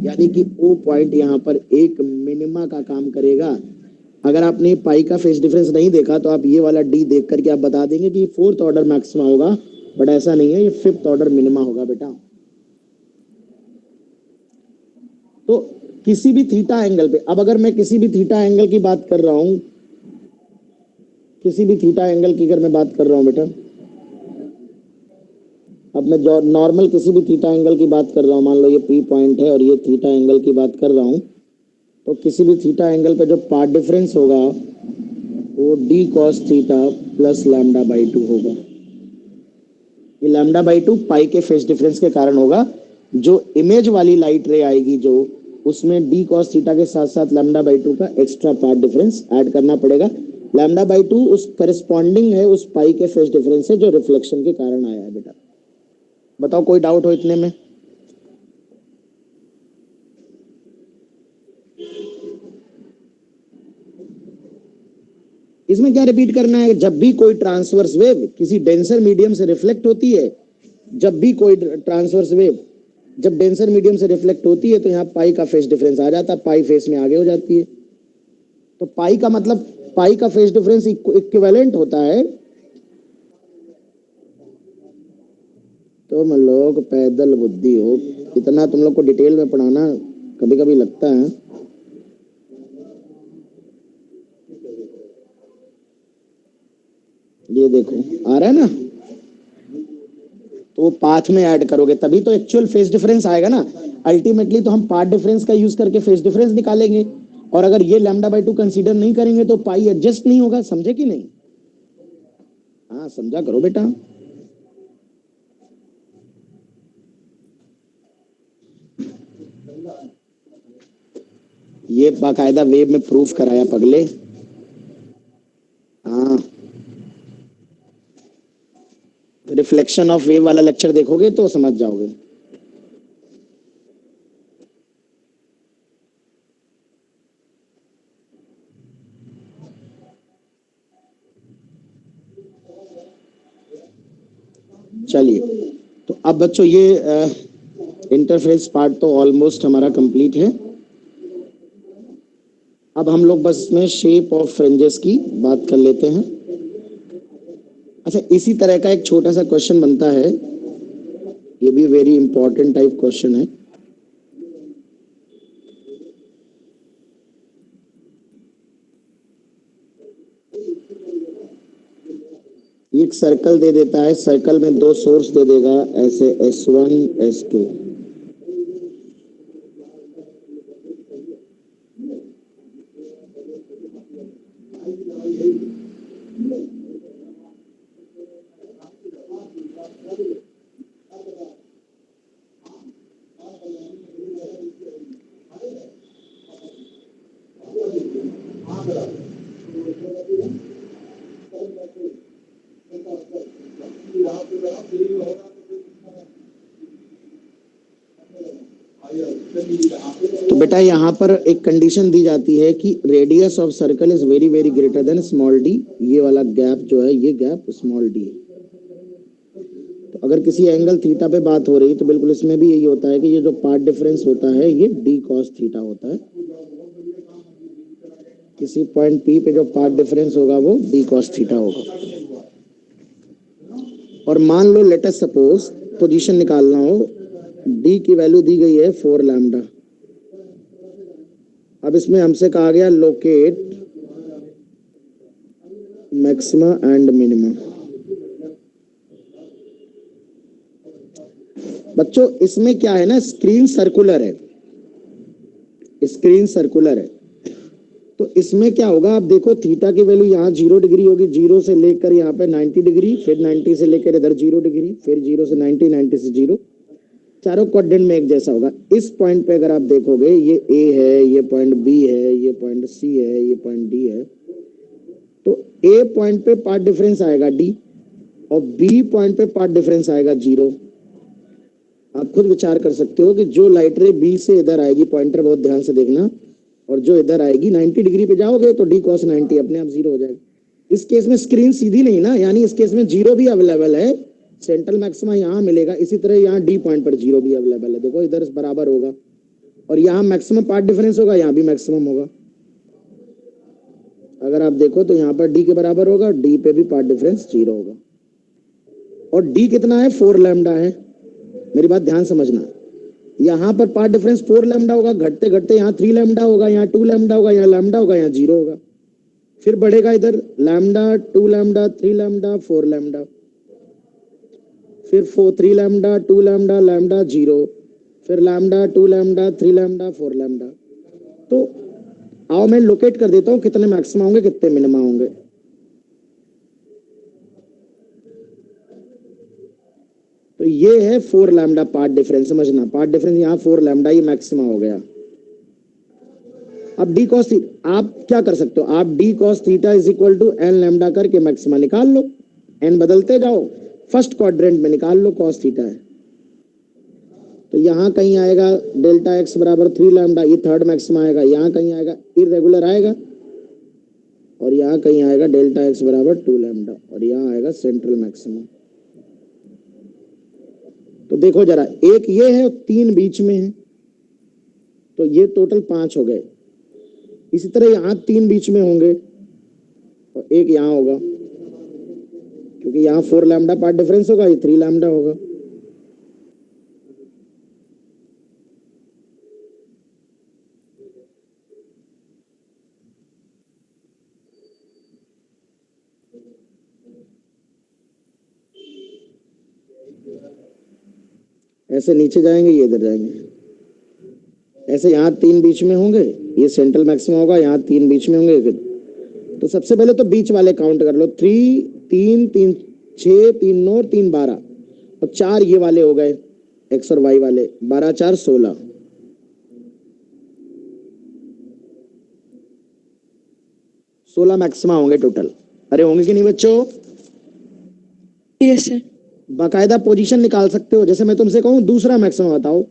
यानी कि O पॉइंट यहाँ पर एक मिनिमा का काम करेगा। अगर आपने पाई का फेज डिफरेंस नहीं देखा तो आप ये वाला डी देख करके आप बता देंगे कि 4th ऑर्डर मैक्सिमा होगा, बट ऐसा नहीं है, ये 5th ऑर्डर मिनिमा होगा बेटा। तो किसी भी थीटा एंगल पे, अब अगर मैं किसी भी थीटा एंगल की बात कर रहा हूं, किसी भी थीटा एंगल की अगर मैं बात कर रहा हूं बेटा, अब मैं नॉर्मल किसी भी थीटा एंगल की बात कर रहा हूं, मान लो ये पी पॉइंट है और ये थीटा एंगल की बात कर रहा हूं, तो किसी भी थीटा एंगल पे जो पाथ डिफरेंस होगा वो D cos theta plus lambda by 2 होगा। ये लैम्डा बाई 2 पाई के फेज डिफरेंस के कारण होगा। जो इमेज वाली लाइट रे आएगी जो, उसमें डी कॉस थीटा के साथ साथ लैम्डा बाई 2 का एक्स्ट्रा पाथ डिफरेंस ऐड करना पड़ेगा। लैम्डा बाई 2 उस करस्पॉन्डिंग है उस पाई के फेज डिफरेंस से जो रिफ्लेक्शन के कारण आया है बेटा। बताओ कोई डाउट हो इतने में? इसमें क्या रिपीट करना है, जब भी कोई ट्रांसवर्स वेव किसी डेंसर मीडियम से रिफ्लेक्ट होती है, जब भी कोई ट्रांसवर्स वेव जब डेंसर मीडियम से रिफ्लेक्ट होती है तो यहाँ पाई का फेस डिफरेंस आ जाता है, पाई फेस में आगे हो जाती है। तो पाई का मतलब पाई का फेस डिफरेंस इक्विवेलेंट होता है। तुम लोग पैदल बुद्धि हो, इतना तुम लोग को डिटेल में पढ़ाना कभी कभी लगता है। ये देखो आ रहा है ना, तो वो पाथ में ऐड करोगे तभी तो एक्चुअल फेस डिफरेंस आएगा ना। अल्टीमेटली तो हम पाथ डिफरेंस का यूज करके फेस डिफरेंस निकालेंगे, और अगर ये λ/2 कंसीडर नहीं करेंगे तो पाई एडजस्ट नहीं होगा। समझे कि नहीं? हाँ समझा करो बेटा। ये बाकायदा वेब में प्रूफ कराया पगले। हाँ, रिफ्लेक्शन ऑफ वेव वाला लेक्चर देखोगे तो समझ जाओगे। चलिए, तो अब बच्चों ये इंटरफेस पार्ट तो ऑलमोस्ट हमारा कंप्लीट है। अब हम लोग बस में शेप ऑफ फ्रिंजेस की बात कर लेते हैं। अच्छा, इसी तरह का एक छोटा सा क्वेश्चन बनता है, ये भी वेरी इंपॉर्टेंट टाइप क्वेश्चन है। एक सर्कल दे देता है, सर्कल में दो सोर्स दे देगा ऐसे S1 S2। तो बेटा यहाँ पर एक कंडीशन दी जाती है कि radius of circle is very very greater than small D. ये वाला गैप जो है, ये गैप स्मॉल डी है। तो अगर किसी एंगल थीटा पे बात हो रही है तो बिल्कुल इसमें भी यही होता है कि ये जो पार्ट डिफरेंस होता है ये डी कॉस थीटा होता है। किसी पॉइंट पी पे जो पार्ट डिफरेंस होगा वो डी कॉस थीटा होगा। और मान लो लेटेस्ट सपोज पोजीशन निकालना हो, डी की वैल्यू दी गई है 4 लैम्डा। अब इसमें हमसे कहा गया लोकेट मैक्सिमा एंड मिनिमा। बच्चों इसमें क्या है ना, स्क्रीन सर्कुलर है, स्क्रीन सर्कुलर है। तो इसमें क्या होगा, आप देखो थीटा की वैल्यू यहाँ 0 डिग्री होगी, 0 से लेकर यहाँ पे 90 डिग्री, फिर 90 से लेकर इधर 0 डिग्री, फिर 0 से 90, 90 से 0, चारों क्वाड्रेंट में एक जैसा होगा। इस पॉइंट पे अगर आप देखोगे, ये ए है, ये पॉइंट बी है, ये पॉइंट सी है, ये पॉइंट डी है। तो ए पॉइंट पे पार्ट डिफरेंस आएगा डी, और बी पॉइंट पे पार्ट डिफरेंस आएगा 0। आप खुद विचार कर सकते हो कि जो लाइट रे बी से इधर आएगी, पॉइंटर बहुत ध्यान से देखना, और जो इधर आएगी 90 डिग्री पे जाओगे तो डी कॉस 90 अपने आप 0 हो जाएगा। इस केस में स्क्रीन सीधी नहीं ना, यानी इस केस में 0 भी अवेलेबल है, सेंट्रल मैक्सिमा यहाँ मिलेगा। इसी तरह यहाँ डी पॉइंट पर 0 भी अवेलेबल है, देखो इधर बराबर होगा, और यहाँ मैक्सिमम पार्ट डिफरेंस होगा, यहाँ भी मैक्सिमम होगा। अगर आप देखो तो यहाँ पर डी के बराबर होगा, डी पे भी पार्ट डिफरेंस 0 होगा। और डी कितना है, 4 लैम्डा है। मेरी बात ध्यान समझना, यहाँ पर पार्ट डिफरेंस 4 लैम्डा होगा, घटते घटते यहाँ 3 लैम्डा होगा, यहाँ 2 लैम्डा होगा, यहाँ लैम्डा होगा, यहाँ 0 होगा, फिर बढ़ेगा इधर लैम्डा, 2 लैम्डा, 3 लैम्डा, 4 लैम्डा, फिर 3 लैम्डा, 2 लैम्डा, लैम्डा 0, फिर लैम्डा, 2 लैम्डा, 3 लैम्डा, 4 लैम्डा। तो आओ मैं लोकेट कर देता हूँ कितने मैक्सिमा होंगे, कितने मिनिमा होंगे। तो ये है 4 लैम्डा पार्ट डिफरेंस, समझना पार्ट डिफरेंस यहाँ 4 लैम्डा, ये मैक्सिमा हो गया। अब डी कॉस, आप क्या कर सकते हो, आप D cos theta is equal to N lambda करके मैक्सिमा निकाल लो, एन बदलते जाओ, फर्स्ट क्वाड्रेंट में निकाल लो कॉस थीटा है। तो यहाँ कहीं आएगा डेल्टा एक्स बराबर 3 लैम्डा, ये थर्ड मैक्सिमा आएगा। यहाँ कहीं आएगा इरेगुलर आएगा, और यहाँ कहीं आएगा डेल्टा एक्स बराबर 2 लैम्डा, और यहाँ आएगा सेंट्रल मैक्सिमा। तो देखो जरा, एक ये है और 3 बीच में है, तो ये टोटल 5 हो गए। इसी तरह यहाँ 3 बीच में होंगे और एक यहाँ होगा, क्योंकि यहाँ 4 लैम्डा पार्ट डिफरेंस होगा, ये 3 लैम्डा होगा। ऐसे नीचे जाएंगे, ये इधर जाएंगे, ऐसे यहाँ 3 बीच में होंगे, ये सेंट्रल मैक्सिमा होगा, यहाँ 3 बीच में होंगे। तो सबसे पहले तो बीच वाले काउंट कर लो, 3 3 3 6 3 9 3 12 और 4 ये वाले हो गए एक्स और वाई वाले, 12 4 16। 16 मैक्सिमा होंगे टोटल। अरे होंगे कि नहीं बच्चों?
Yes sir.
बाकायदा पोजीशन निकाल सकते हो। जैसे मैं तुमसे कहूं दूसरा मैक्सिमा बताओ,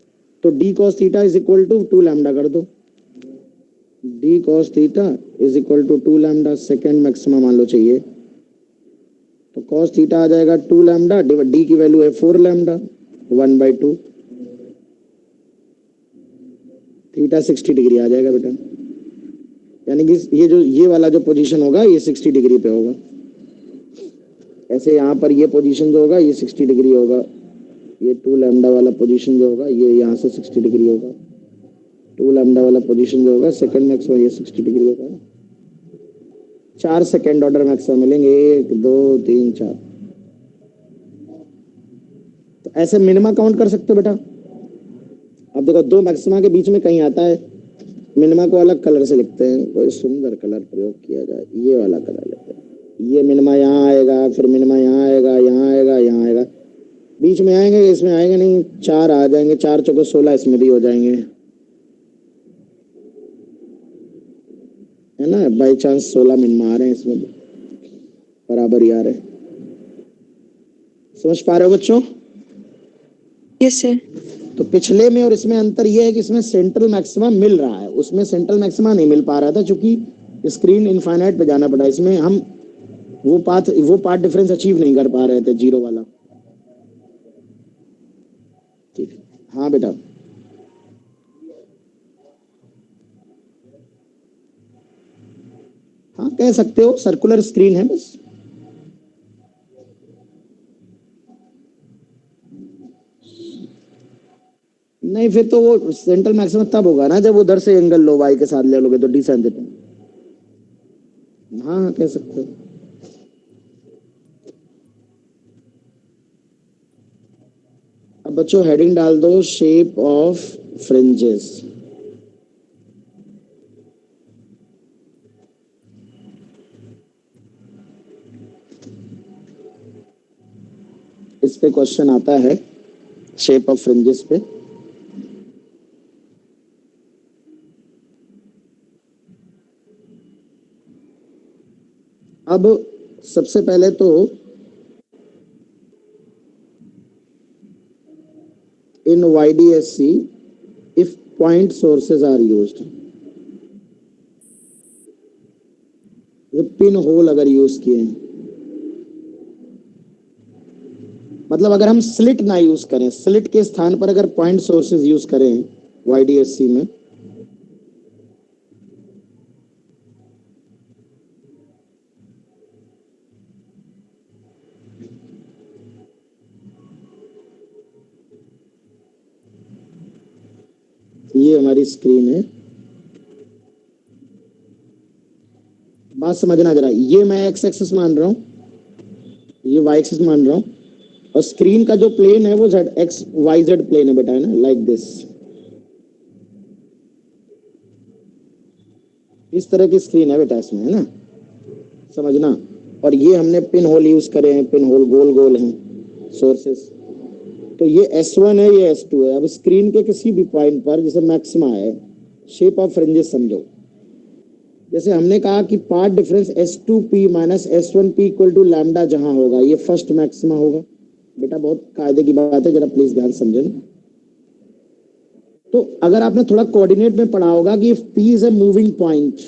तो D cos theta is equal to 2 lambda कर दो। D cos theta is equal to 2 lambda, second maxima मान लो चाहिए, तो कॉस थीटा आ जाएगा 2 लैम्डा, डी की वैल्यू है 4 लैम्डा, 1/2, थीटा 60 डिग्री आ जाएगा बेटा। यानी कि ये वाला जो पोजीशन होगा ये 60 डिग्री पे होगा। ऐसे यहाँ पर ये पोजीशन जो होगा ये 60 डिग्री होगा, ये 2 लैम्डा वाला पोजीशन जो होगा ये यहाँ से 60 डिग्री होगा, 2 लैम्डा वाला पोजीशन जो होगा सेकंड मैक्सिमा ये 60 डिग्री होगा। 4 सेकंड ऑर्डर मैक्सिमा मिलेंगे, 1 2 3 4। तो ऐसे मिनिमा काउंट कर सकते हो बेटा। अब देखो 2 मैक्सिमा के बीच में कहीं आता है, मिनिमा को अलग कलर से लिखते हैं, कोई सुंदर कलर प्रयोग किया जाए, ये वाला कलर लेते हैं। ये मिनिमा यहाँ आएगा, फिर मिनिमा यहाँ आएगा, यहाँ आएगा, यहाँ आएगा, बीच में आएंगे, इसमें आएंगे नहीं, 4 आ जाएंगे, 4 चौको 16, इसमें भी हो जाएंगे, है ना। बाई चांस 16 मिनिमा आ रहे हैं, इसमें बराबर ही आ रहे हैं। समझ पा रहे हो बच्चों?
Yes sir.
तो पिछले में और इसमें अंतर यह है कि इसमें सेंट्रल मैक्सिमा मिल रहा है, उसमें सेंट्रल मैक्सिमा नहीं मिल पा रहा था, क्योंकि स्क्रीन इनफाइनाइट पे जाना पड़ा। इसमें हम वो पार्ट डिफरेंस अचीव नहीं कर पा रहे थे, 0 वाला। ठीक है, हाँ बेटा। हाँ कह सकते हो, सर्कुलर स्क्रीन है बस। नहीं, फिर तो वो सेंट्रल मैक्सिमम तब होगा ना जब उधर से एंगल लो, वाई के साथ ले लोगे तो डिसेंडेंट। हाँ हाँ कह सकते हो। अब बच्चों हेडिंग डाल दो, शेप ऑफ फ्रिंजेस। इस पे क्वेश्चन आता है, शेप ऑफ फ्रिंजेस पे। अब सबसे पहले तो इन YDSC if point sources are used, pin hole अगर यूज किए हैं, मतलब अगर हम स्लिट ना यूज करें, स्लिट के स्थान पर अगर पॉइंट सोर्सेज यूज करें YDSC में, ये हमारी स्क्रीन है, बात समझना जरा। ये मैं एक्स एक्सिस मान रहा हूं, ये वाई एक्सिस मान रहा हूं, और स्क्रीन का जो प्लेन है वो Z X Y Z plane है बेटा, है ना, लाइक दिस। इस तरह की स्क्रीन है बेटा इसमें, है ना, समझना। और ये हमने पिन होल यूज करे हैं, पिन होल गोल गोल हैं सोर्सेस। तो ये S1 है, ये S2 है। अब स्क्रीन के किसी भी पॉइंट पर जैसे मैक्सिमा है, शेप ऑफ फ्रिंजेस समझो। जैसे हमने कहा कि path difference S2P minus S1P equal to lambda जहां होगा, ये फर्स्ट मैक्सिमा होगा बेटा। बहुत कायदे की बात है, जरा प्लीज ध्यान समझें। तो अगर आपने थोड़ा कोऑर्डिनेट में पढ़ा होगा कि if P is a moving point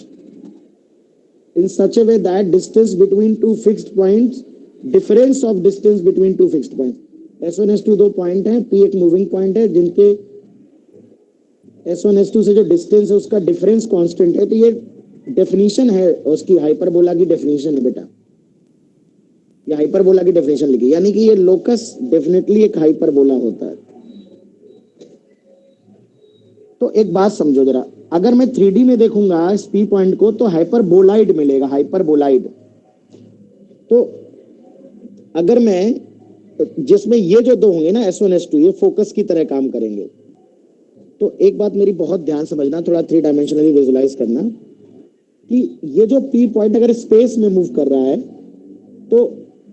in such a way that distance between two fixed points, difference of distance between two fixed points, S1 S2 दो पॉइंट है, P एक मूविंग पॉइंट है, जिनके S1 S2 से जो distance है उसका difference constant है। तो ये डेफिनेशन है उसकी, हाइपरबोला की डेफिनेशन है बेटा, ये हाइपरबोला की डेफिनेशन लिखी, यानी कि ये लोकस डेफिनेटली एक हाइपरबोला होता है। तो एक बात समझो जरा, अगर मैं 3D में देखूंगा इस P पॉइंट को तो हाइपरबोलाइड मिलेगा, हाइपरबोलाइड। तो अगर मैं, जिसमें ये जो दो होंगे ना S1 S2, ये फोकस की तरह काम करेंगे। तो एक बात मेरी बहुत ध्यान समझना, थोड़ा 3 डायमेंशनली विजुलाइज करना, कि ये जो P पॉइंट अगर स्पेस में मूव कर रहा है तो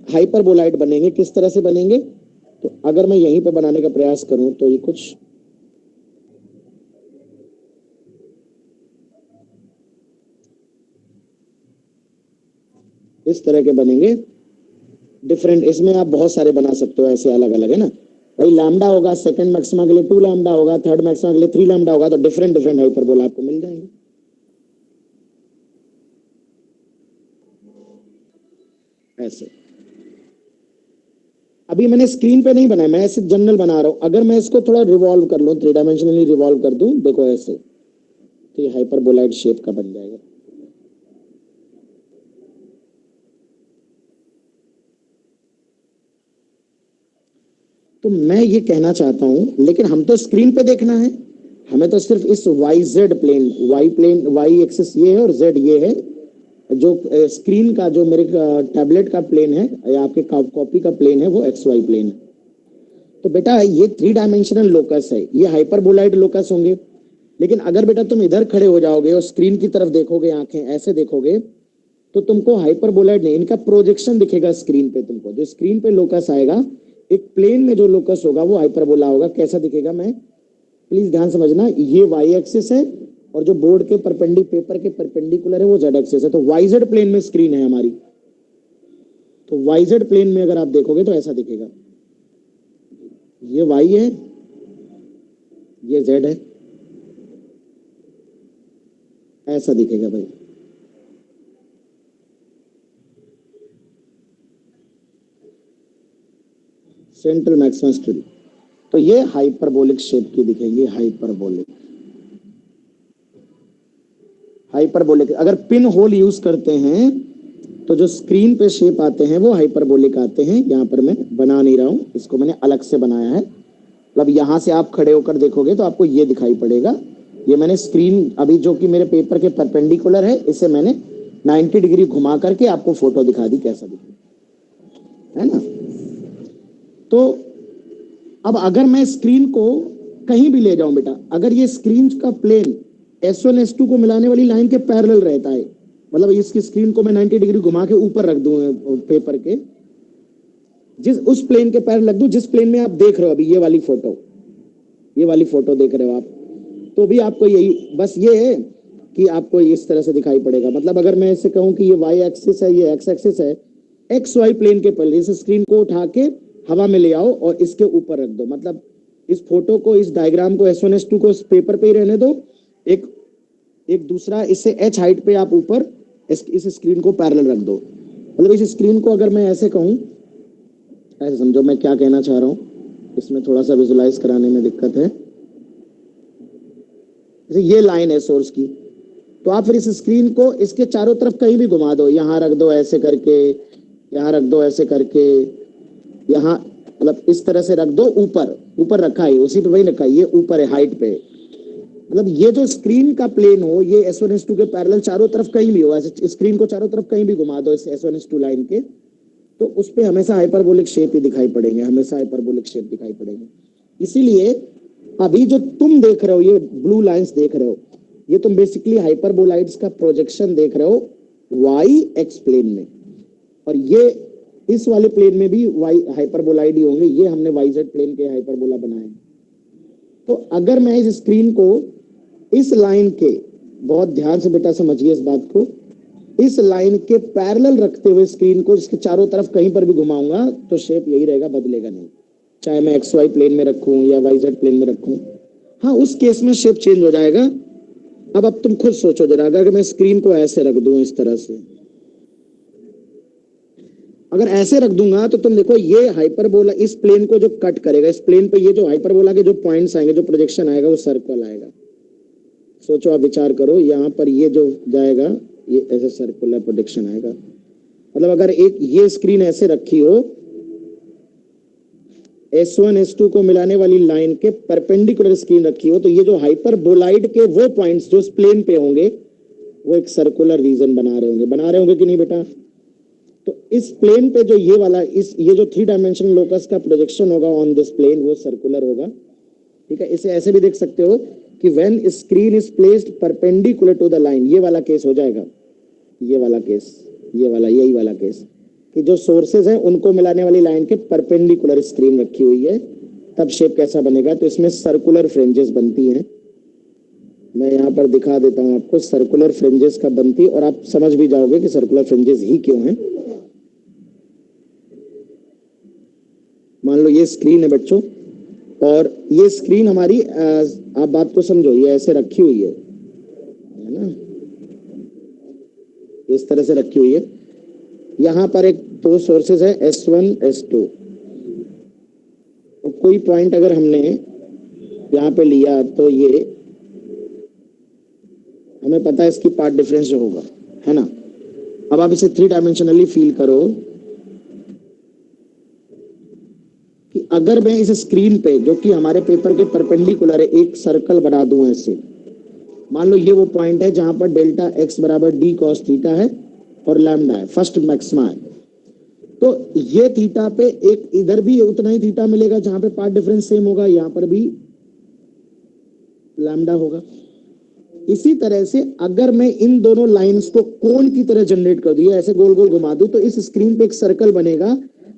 हाइपरबोलाइड बनेंगे। किस तरह से बनेंगे? तो अगर मैं यहीं पे बनाने का प्रयास करूं तो ये कुछ इस तरह के बनेंगे, डिफरेंट। इसमें आप बहुत सारे बना सकते हो ऐसे अलग अलग, है ना भाई। लैम्डा होगा सेकंड मैक्सिमा के लिए 2 लैम्डा होगा, थर्ड मैक्सिमा के लिए 3 लैम्डा होगा, तो डिफरेंट डिफरेंट हाइपरबोला आपको मिल जाएंगे ऐसे। अभी मैंने स्क्रीन पे नहीं बनाया, मैं ऐसे जनरल बना रहा हूं। अगर मैं इसको थोड़ा रिवॉल्व कर लूं, 3 डायमेंशनली रिवॉल्व कर दूं, देखो ऐसे, तो ये हाइपरबोलाइड शेप का बन जाएगा। तो मैं ये कहना चाहता हूं, लेकिन हम तो स्क्रीन पे देखना है, हमें तो सिर्फ इस Y Z plane, Y plane, Y axis ये है और जेड ये है, जो स्क्रीन का जो मेरे टैबलेट का प्लेन है या आपके कॉपी का प्लेन है वो एक्स वाई प्लेन है। तो बेटा ये 3 डायमेंशनल लोकस है, ये हाइपरबोलाइड लोकस होंगे। लेकिन अगर बेटा तुम इधर खड़े हो जाओगे और स्क्रीन की तरफ देखोगे, आंखें ऐसे देखोगे, तो तुमको हाइपरबोलाइड नहीं, इनका प्रोजेक्शन दिखेगा स्क्रीन पे तुमको। जो स्क्रीन पे लोकस आएगा, एक प्लेन में जो लोकस होगा वो हाइपरबोला होगा। कैसा दिखेगा, मैं प्लीज ध्यान समझना, ये वाई एक्सिस है और जो बोर्ड के पेपर के परपेंडिकुलर है वो जेड एक्सिस है। तो वाई जेड प्लेन में स्क्रीन है हमारी, तो वाई जेड प्लेन में अगर आप देखोगे तो ऐसा दिखेगा, ये वाई है, ये जेड है, ऐसा दिखेगा भाई। सेंट्रल मैक्सिमम स्टिल, तो ये हाइपरबोलिक शेप की दिखेंगी, हाइपरबोलिक। हाइपरबोलिक अगर पिन होल यूज करते हैं तो जो स्क्रीन पे शेप आते हैं वो हाइपरबोलिक आते हैं। यहाँ पर मैं बना नहीं रहा हूं, इसको मैंने अलग से बनाया है। मतलब यहां से आप खड़े होकर देखोगे तो आपको ये दिखाई पड़ेगा। ये मैंने स्क्रीन अभी जो कि मेरे पेपर के परपेंडिकुलर है, इसे मैंने 90 डिग्री घुमा करके आपको फोटो दिखा दी, कैसा दिखा, है ना। तो अब अगर मैं स्क्रीन को कहीं भी ले जाऊं बेटा, अगर ये स्क्रीन का प्लेन S1 S2 को मिलाने वाली लाइन के पैरेलल रहता है, मतलब इसकी स्क्रीन को मैं 90 डिग्री घुमा के ऊपर रख दूं पेपर के, जिस उस प्लेन के पैरेलल रख दूं जिस प्लेन में आप देख रहे हो अभी, ये वाली फोटो, ये वाली फोटो देख रहे हो आप, तो भी आपको यही, बस ये है कि आपको इस तरह से दिखाई पड़ेगा। मतलब अगर मैं इसे कहूं कि ये वाई एक्सिस है, ये एक्स एक्सिस है, एक्स वाई प्लेन के पहले इस स्क्रीन को उठा के हवा में ले आओ और इसके ऊपर रख दो। मतलब इस फोटो को, इस डायग्राम को, S1 S2 को इस पेपर पे ही रहने दो, एक एक दूसरा इससे h हाइट पे आप ऊपर इस स्क्रीन को पैरेलल रख दो। मतलब इस स्क्रीन को अगर मैं ऐसे कहूं, ऐसे समझो मैं क्या कहना चाह रहा हूं, इसमें थोड़ा सा विजुलाइज कराने में दिक्कत है। जैसे ये लाइन है सोर्स की, तो आप फिर इस स्क्रीन को इसके चारों तरफ कहीं भी घुमा दो, यहाँ रख दो ऐसे करके, यहाँ रख दो ऐसे करके, यहाँ मतलब इस तरह से रख दो, ऊपर ऊपर रखा है, उसी पे वही रखा है, ये ऊपर है हाइट पे। मतलब ये जो स्क्रीन का प्लेन हो, ये S1 S2 के पैरेलल चारों तरफ कहीं भी हो, ऐसे स्क्रीन को चारों तरफ कहीं भी घुमा दो इस S1 S2 लाइन के, तो उस पे हमेशा हाइपरबोलिक शेप ही दिखाई पड़ेंगे, हमेशा हाइपरबोलिक शेप दिखाई पड़ेंगे। इसीलिए अभी जो तुम देख रहे हो, ये ब्लू लाइंस देख रहे हो, ये तुम बेसिकली हाइपरबोलाइड्स का प्रोजेक्शन देख रहे हो वाई एक्स प्लेन में, और ये इस वाले प्लेन में भी वाई हाइपरबोलाइड ही होंगे। ये हमने वाई जेड प्लेन के हाइपरबोला बनाए। तो अगर मैं इस स्क्रीन को इस लाइन के, बहुत ध्यान से बेटा समझिए इस बात को, इस लाइन के पैरेलल रखते हुए स्क्रीन को इसके चारों तरफ कहीं पर भी घुमाऊंगा तो शेप यही रहेगा, बदलेगा नहीं, चाहे मैं एक्स वाई प्लेन में रखूं या वाई जेड प्लेन में रखूं। हाँ, उस केस में शेप चेंज हो जाएगा। अब तुम खुद सोचो जरा, अगर मैं स्क्रीन को ऐसे रख दूं इस तरह से, अगर ऐसे रख दूंगा तो तुम देखो ये हाइपरबोला इस प्लेन को जो कट करेगा, इस प्लेन पे ये जो हाइपरबोला के जो पॉइंट्स आएंगे, जो प्रोजेक्शन आएगा वो सर्कल आएगा। सोचो, आप विचार करो, यहाँ पर ये जो जाएगा ये ऐसे सर्कुलर प्रोजेक्शन आएगा। मतलब अगर एक ये स्क्रीन ऐसे रखी हो, S1 S2 को मिलाने वाली लाइन के परपेंडिकुलर स्क्रीन रखी हो, तो ये जो हाइपरबोलाइड के वो पॉइंट्स जो इस प्लेन पे होंगे वो एक सर्कुलर रीजन बना रहे होंगे कि नहीं बेटा? तो इस प्लेन पे जो ये वाला ये जो 3 डायमेंशनल लोकस का प्रोजेक्शन होगा ऑन दिस प्लेन वो सर्कुलर होगा। ठीक है, इसे ऐसे भी देख सकते हो कि when screen is placed perpendicular to the line, ये वाला केस हो जाएगा, ये वाला केस, ये वाला, यही वाला केस कि जो सोर्सेज हैं उनको मिलाने वाली लाइन के परपेंडिकुलर स्क्रीन रखी हुई है, तब शेप कैसा बनेगा? तो इसमें सर्कुलर फ्रिंजेस बनती हैं। मैं यहाँ पर दिखा देता हूँ आपको, सर्कुलर फ्रिंजेस का बनती, और आप समझ भी जाओगे कि सर्कुलर फ्रिंजेस ही क्यों हैं। मान लो ये स्क्रीन है बच्चों, और ये स्क्रीन हमारी आप बात को समझो, ये ऐसे रखी हुई है ना, इस तरह से रखी हुई है। यहाँ पर एक दो सोर्सेज है S1 S2, तो कोई पॉइंट अगर हमने यहाँ पे लिया तो ये हमें पता है इसकी पार्ट डिफरेंस जो होगा, है ना। अब आप इसे 3 डायमेंशनली फील करो कि अगर मैं इस स्क्रीन पे जो कि हमारे पेपर के परपेंडिकुलर है एक सर्कल बना दूं ऐसे, मान लो ये वो पॉइंट है जहां पर डेल्टा x बराबर d cos थीटा है और लैम्डा है, फर्स्ट मैक्सिमा है। तो ये थीटा पे एक इधर भी उतना ही थीटा मिलेगा जहां पे पार्ट डिफरेंस सेम होगा, यहां पर भी लैम्डा होगा। इसी तरह से अगर मैं इन दोनों लाइंस को कोण की तरह जनरेट कर दूं, ऐसे गोल गोल घुमा दूं, तो इस स्क्रीन पे एक सर्कल बनेगा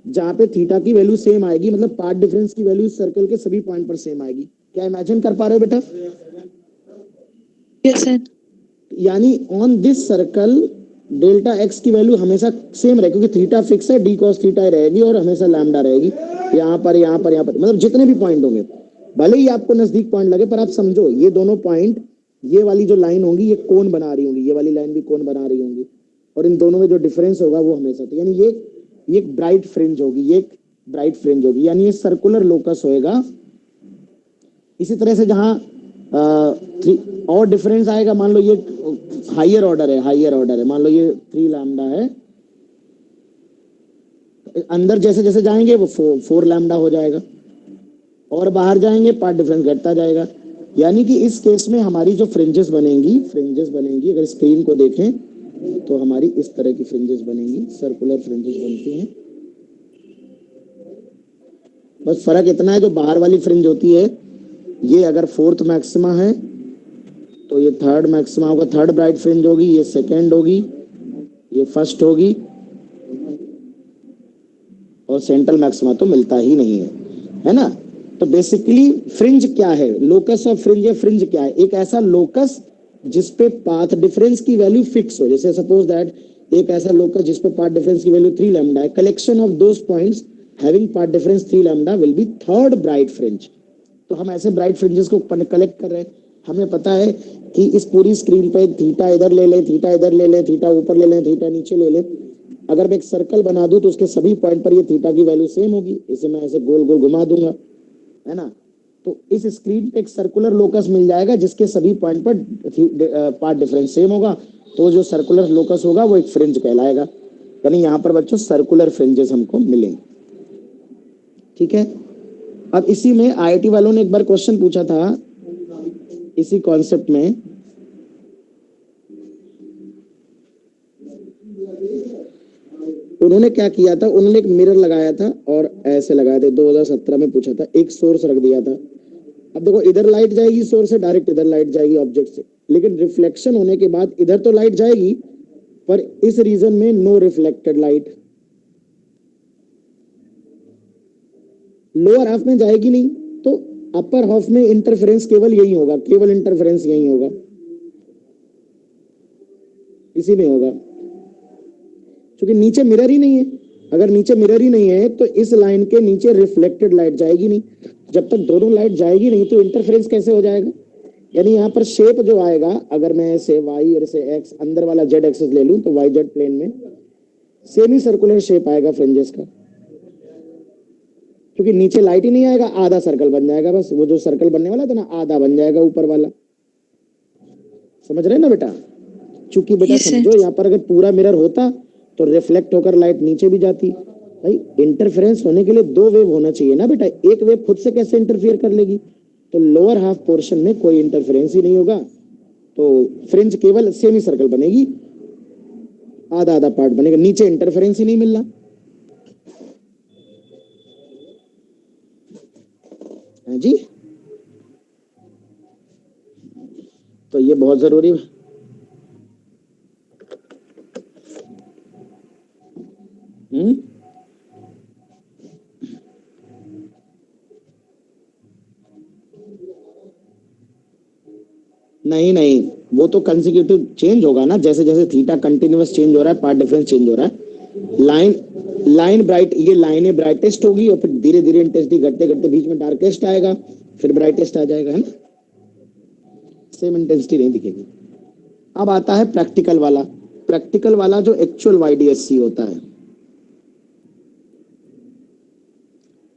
जहां पे थीटा की वैल्यू सेम आएगी, मतलब पार्ट डिफरेंस की वैल्यू इस सर्कल के सभी पॉइंट पर सेम आएगी। क्या इमेजिन कर पा रहे हो बेटा?
Yes sir.
यानी on this circle delta x की वैल्यू हमेशा सेम रहेगी, क्योंकि थीटा फिक्स है, डी कॉस थीटा रहेगी, और हमेशा लैम्डा रहेगी। यहाँ पर यहाँ पर यहाँ पर, मतलब जितने भी पॉइंट होंगे, भले ही आपको नजदीक पॉइंट लगे, पर आप समझो ये दोनों पॉइंट, ये वाली जो लाइन होंगी ये कोण बना रही होंगी, ये वाली लाइन भी कोण बना रही होंगी, और इन दोनों में जो डिफरेंस होगा वो हमेशा, तो यानी ये एक ब्राइट फ्रिंज होगी, ये एक ब्राइट फ्रिंज होगी, यानी ये सर्कुलर लोकस होएगा। इसी तरह से जहां और डिफरेंस आएगा, मान लो ये हायर ऑर्डर है, मान लो ये 3 लैम्डा है, अंदर जैसे जैसे जाएंगे वो 4 लैम्डा हो जाएगा, और बाहर जाएंगे पार्ट डिफरेंस घटता जाएगा। यानी कि इस केस में हमारी जो फ्रिंजेस बनेंगी अगर स्क्रीन को देखें तो हमारी इस तरह की फ्रिंजेस बनेंगी, सर्कुलर फ्रिंजेस बनती हैं। बस फर्क इतना है, जो बाहर वाली फ्रिंज होती है ये अगर 4th मैक्सिमा है तो ये 3rd मैक्सिमा होगा, 3rd ब्राइट फ्रिंज होगी, ये 2nd होगी, ये 1st होगी, और सेंट्रल मैक्सिमा तो मिलता ही नहीं है ना। तो बेसिकली फ्रिंज क्या है? लोकस ऑफ फ्रिंज है। फ्रिंज क्या है? एक ऐसा लोकस जिसपे पाथ डिफरेंस की वैल्यू फिक्स हो, जैसे सपोज दैट एक ऐसा लोकस जिसपे पाथ डिफरेंस की वैल्यू 3 लैम्डा है, collection of those points having path difference 3 lambda will be 3rd bright fringe. तो हम ऐसे ब्राइट फ्रिंजेस को कलेक्ट कर रहे हैं। हमें पता है कि इस पूरी स्क्रीन पे थीटा इधर ले लें, थीटा इधर ले लें, थीटा ऊपर ले लें, थीटा नीचे ले लें। अगर मैं एक सर्कल बना दूं तो उसके सभी पॉइंट पर ये थीटा की वैल्यू सेम होगी, इसे मैं ऐसे गोल गोल घुमा दूंगा, है ना। तो इस स्क्रीन पे एक सर्कुलर लोकस मिल जाएगा जिसके सभी पॉइंट पर पार्ट डिफरेंस सेम होगा, तो जो सर्कुलर लोकस होगा वो एक फ्रिंज कहलाएगा। यानी यहाँ पर बच्चों सर्कुलर फ्रिंजेस हमको मिलेंगे। ठीक है, अब इसी में आईआईटी वालों ने एक बार क्वेश्चन पूछा था इसी कॉन्सेप्ट में, उन्होंने क्या किया था, उन्होंने एक मिरर लगाया था और ऐसे लगाया था, 2017 में पूछा था, एक सोर्स रख दिया था। अब देखो इधर लाइट जाएगी सोर्स से, डायरेक्ट इधर लाइट जाएगी ऑब्जेक्ट से, लेकिन रिफ्लेक्शन होने के बाद इधर तो लाइट जाएगी, पर इस रीजन में no reflected light, lower half में जाएगी नहीं, तो अपर हाफ में इंटरफेरेंस केवल यही होगा, केवल इंटरफेरेंस यही होगा, इसी में होगा, क्योंकि नीचे मिरर ही नहीं है। अगर नीचे मिरर ही नहीं है तो इस लाइन के नीचे रिफ्लेक्टेड लाइट जाएगी नहीं। जब तक दोनों लाइट जाएगी नहीं तो इंटरफेरेंस कैसे हो जाएगा? यानी यहाँ पर शेप जो आएगा, अगर मैं ऐसे वाई और ऐसे एक्स, अंदर वाला जेड एक्सेस ले लूं तो वाई जेड प्लेन में सेमी सर्कुलर शेप आएगा फ्रिंजेस का, क्योंकि नीचे लाइट ही नहीं आएगा, आधा सर्कल बन जाएगा, बस वो जो सर्कल बनने वाला था ना आधा बन जाएगा ऊपर वाला। समझ रहे ना बेटा? चूंकि बेटा
यस सर।
समझो, यहाँ पर अगर पूरा मिरर होता तो रिफ्लेक्ट होकर लाइट नीचे भी जाती। भाई इंटरफेरेंस होने के लिए दो वेव होना चाहिए ना बेटा, एक वेव खुद से कैसे इंटरफियर कर लेगी? तो लोअर हाफ पोर्शन में कोई इंटरफेरेंस ही नहीं होगा, तो फ्रिंज केवल सेमी सर्कल बनेगी, आधा आधा पार्ट बनेगा, नीचे इंटरफेरेंस ही नहीं मिल रहा है जी। तो ये बहुत जरूरी है। हम्म नहीं नहीं, वो तो कंसेक्यूटिव चेंज होगा ना, जैसे जैसे थीटा कंटिन्यूअस चेंज हो रहा है, पार्ट डिफरेंस चेंज हो रहा है। लाइन लाइन ब्राइट, ये लाइनें ब्राइटेस्ट होगी और फिर धीरे धीरे इंटेंसिटी घटते घटते बीच में डार्केस्ट आएगा, फिर ब्राइटेस्ट आ जाएगा, है ना? सेम इंटेंसिटी नहीं दिखेगी। अब आता है प्रैक्टिकल वाला। प्रैक्टिकल वाला जो एक्चुअल वाईडीएससी होता है,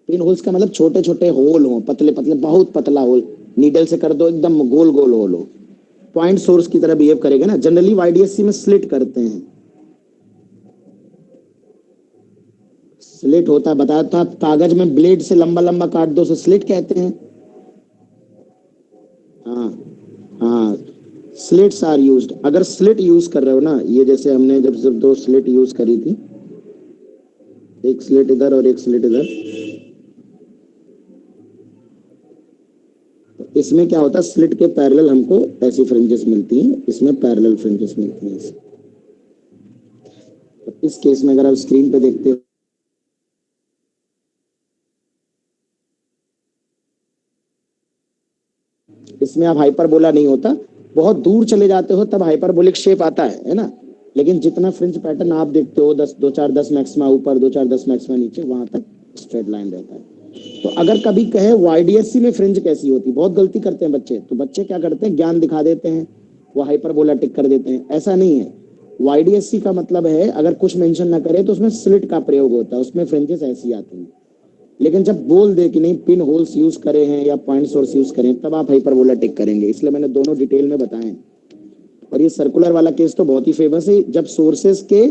पिन होल्स का मतलब छोटे छोटे होल हो, पतले पतले, बहुत पतला होल, नीडल से कर दो एकदम गोल गोल होल हो, पॉइंट सोर्स की तरह बिहेव करेगा ना। जनरली वाईडीएससी में स्लिट करते हैं, स्लिट होता है, बताया था, कागज में ब्लेड से लंबा लंबा काट दो उसे स्लिट कहते हैं। हाँ हाँ, स्लिट्स आर यूज्ड। अगर स्लिट यूज कर रहे हो ना, ये जैसे हमने जब जब दो स्लिट यूज करी थी, एक स्लिट इधर और एक स्लिट इधर, तो इसमें क्या होता है, स्लिट के पैरेलल हमको ऐसी फ्रिंजेस मिलती हैं, इसमें पैरेलल फ्रिंजेस मिलती हैं ऐसे। तो इस केस में अगर आप स्क्रीन पे देखते हो, इसमें आप हाइपरबोला नहीं होता, बहुत दूर चले जाते हो तब हाइपरबोलिक शेप आता है ना? लेकिन जितना फ्रिंज पैटर्न आप देखते हो, 10 2 4 10 मैक्सिमा ऊपर, 2 4 10 मैक्सिमा नीचे, वहां तक स्ट्रेट लाइन रहता है। तो अगर कभी कहे वाईडीएससी में फ्रिंज कैसी होती, बहुत गलती करते हैं बच्चे, तो बच्चे क्या करते हैं, ज्ञान दिखा देते हैं, वो हाइपरबोला टिक कर देते हैं। ऐसा नहीं है। वाईडीएससी का मतलब है, अगर कुछ मेंशन ना करे तो उसमें स्लिट का प्रयोग होता है, उसमें फ्रिंजेस ऐसी आती हैं। लेकिन जब बोल दे कि नहीं पिन होल्स यूज करे हैं या पॉइंट सोर्स यूज करें, तब आप हाइपरबोला टिक करेंगे, इसलिए मैंने दोनों डिटेल में बताए। और ये सर्कुलर वाला केस तो बहुत ही फेमस है, जब सोर्सेस के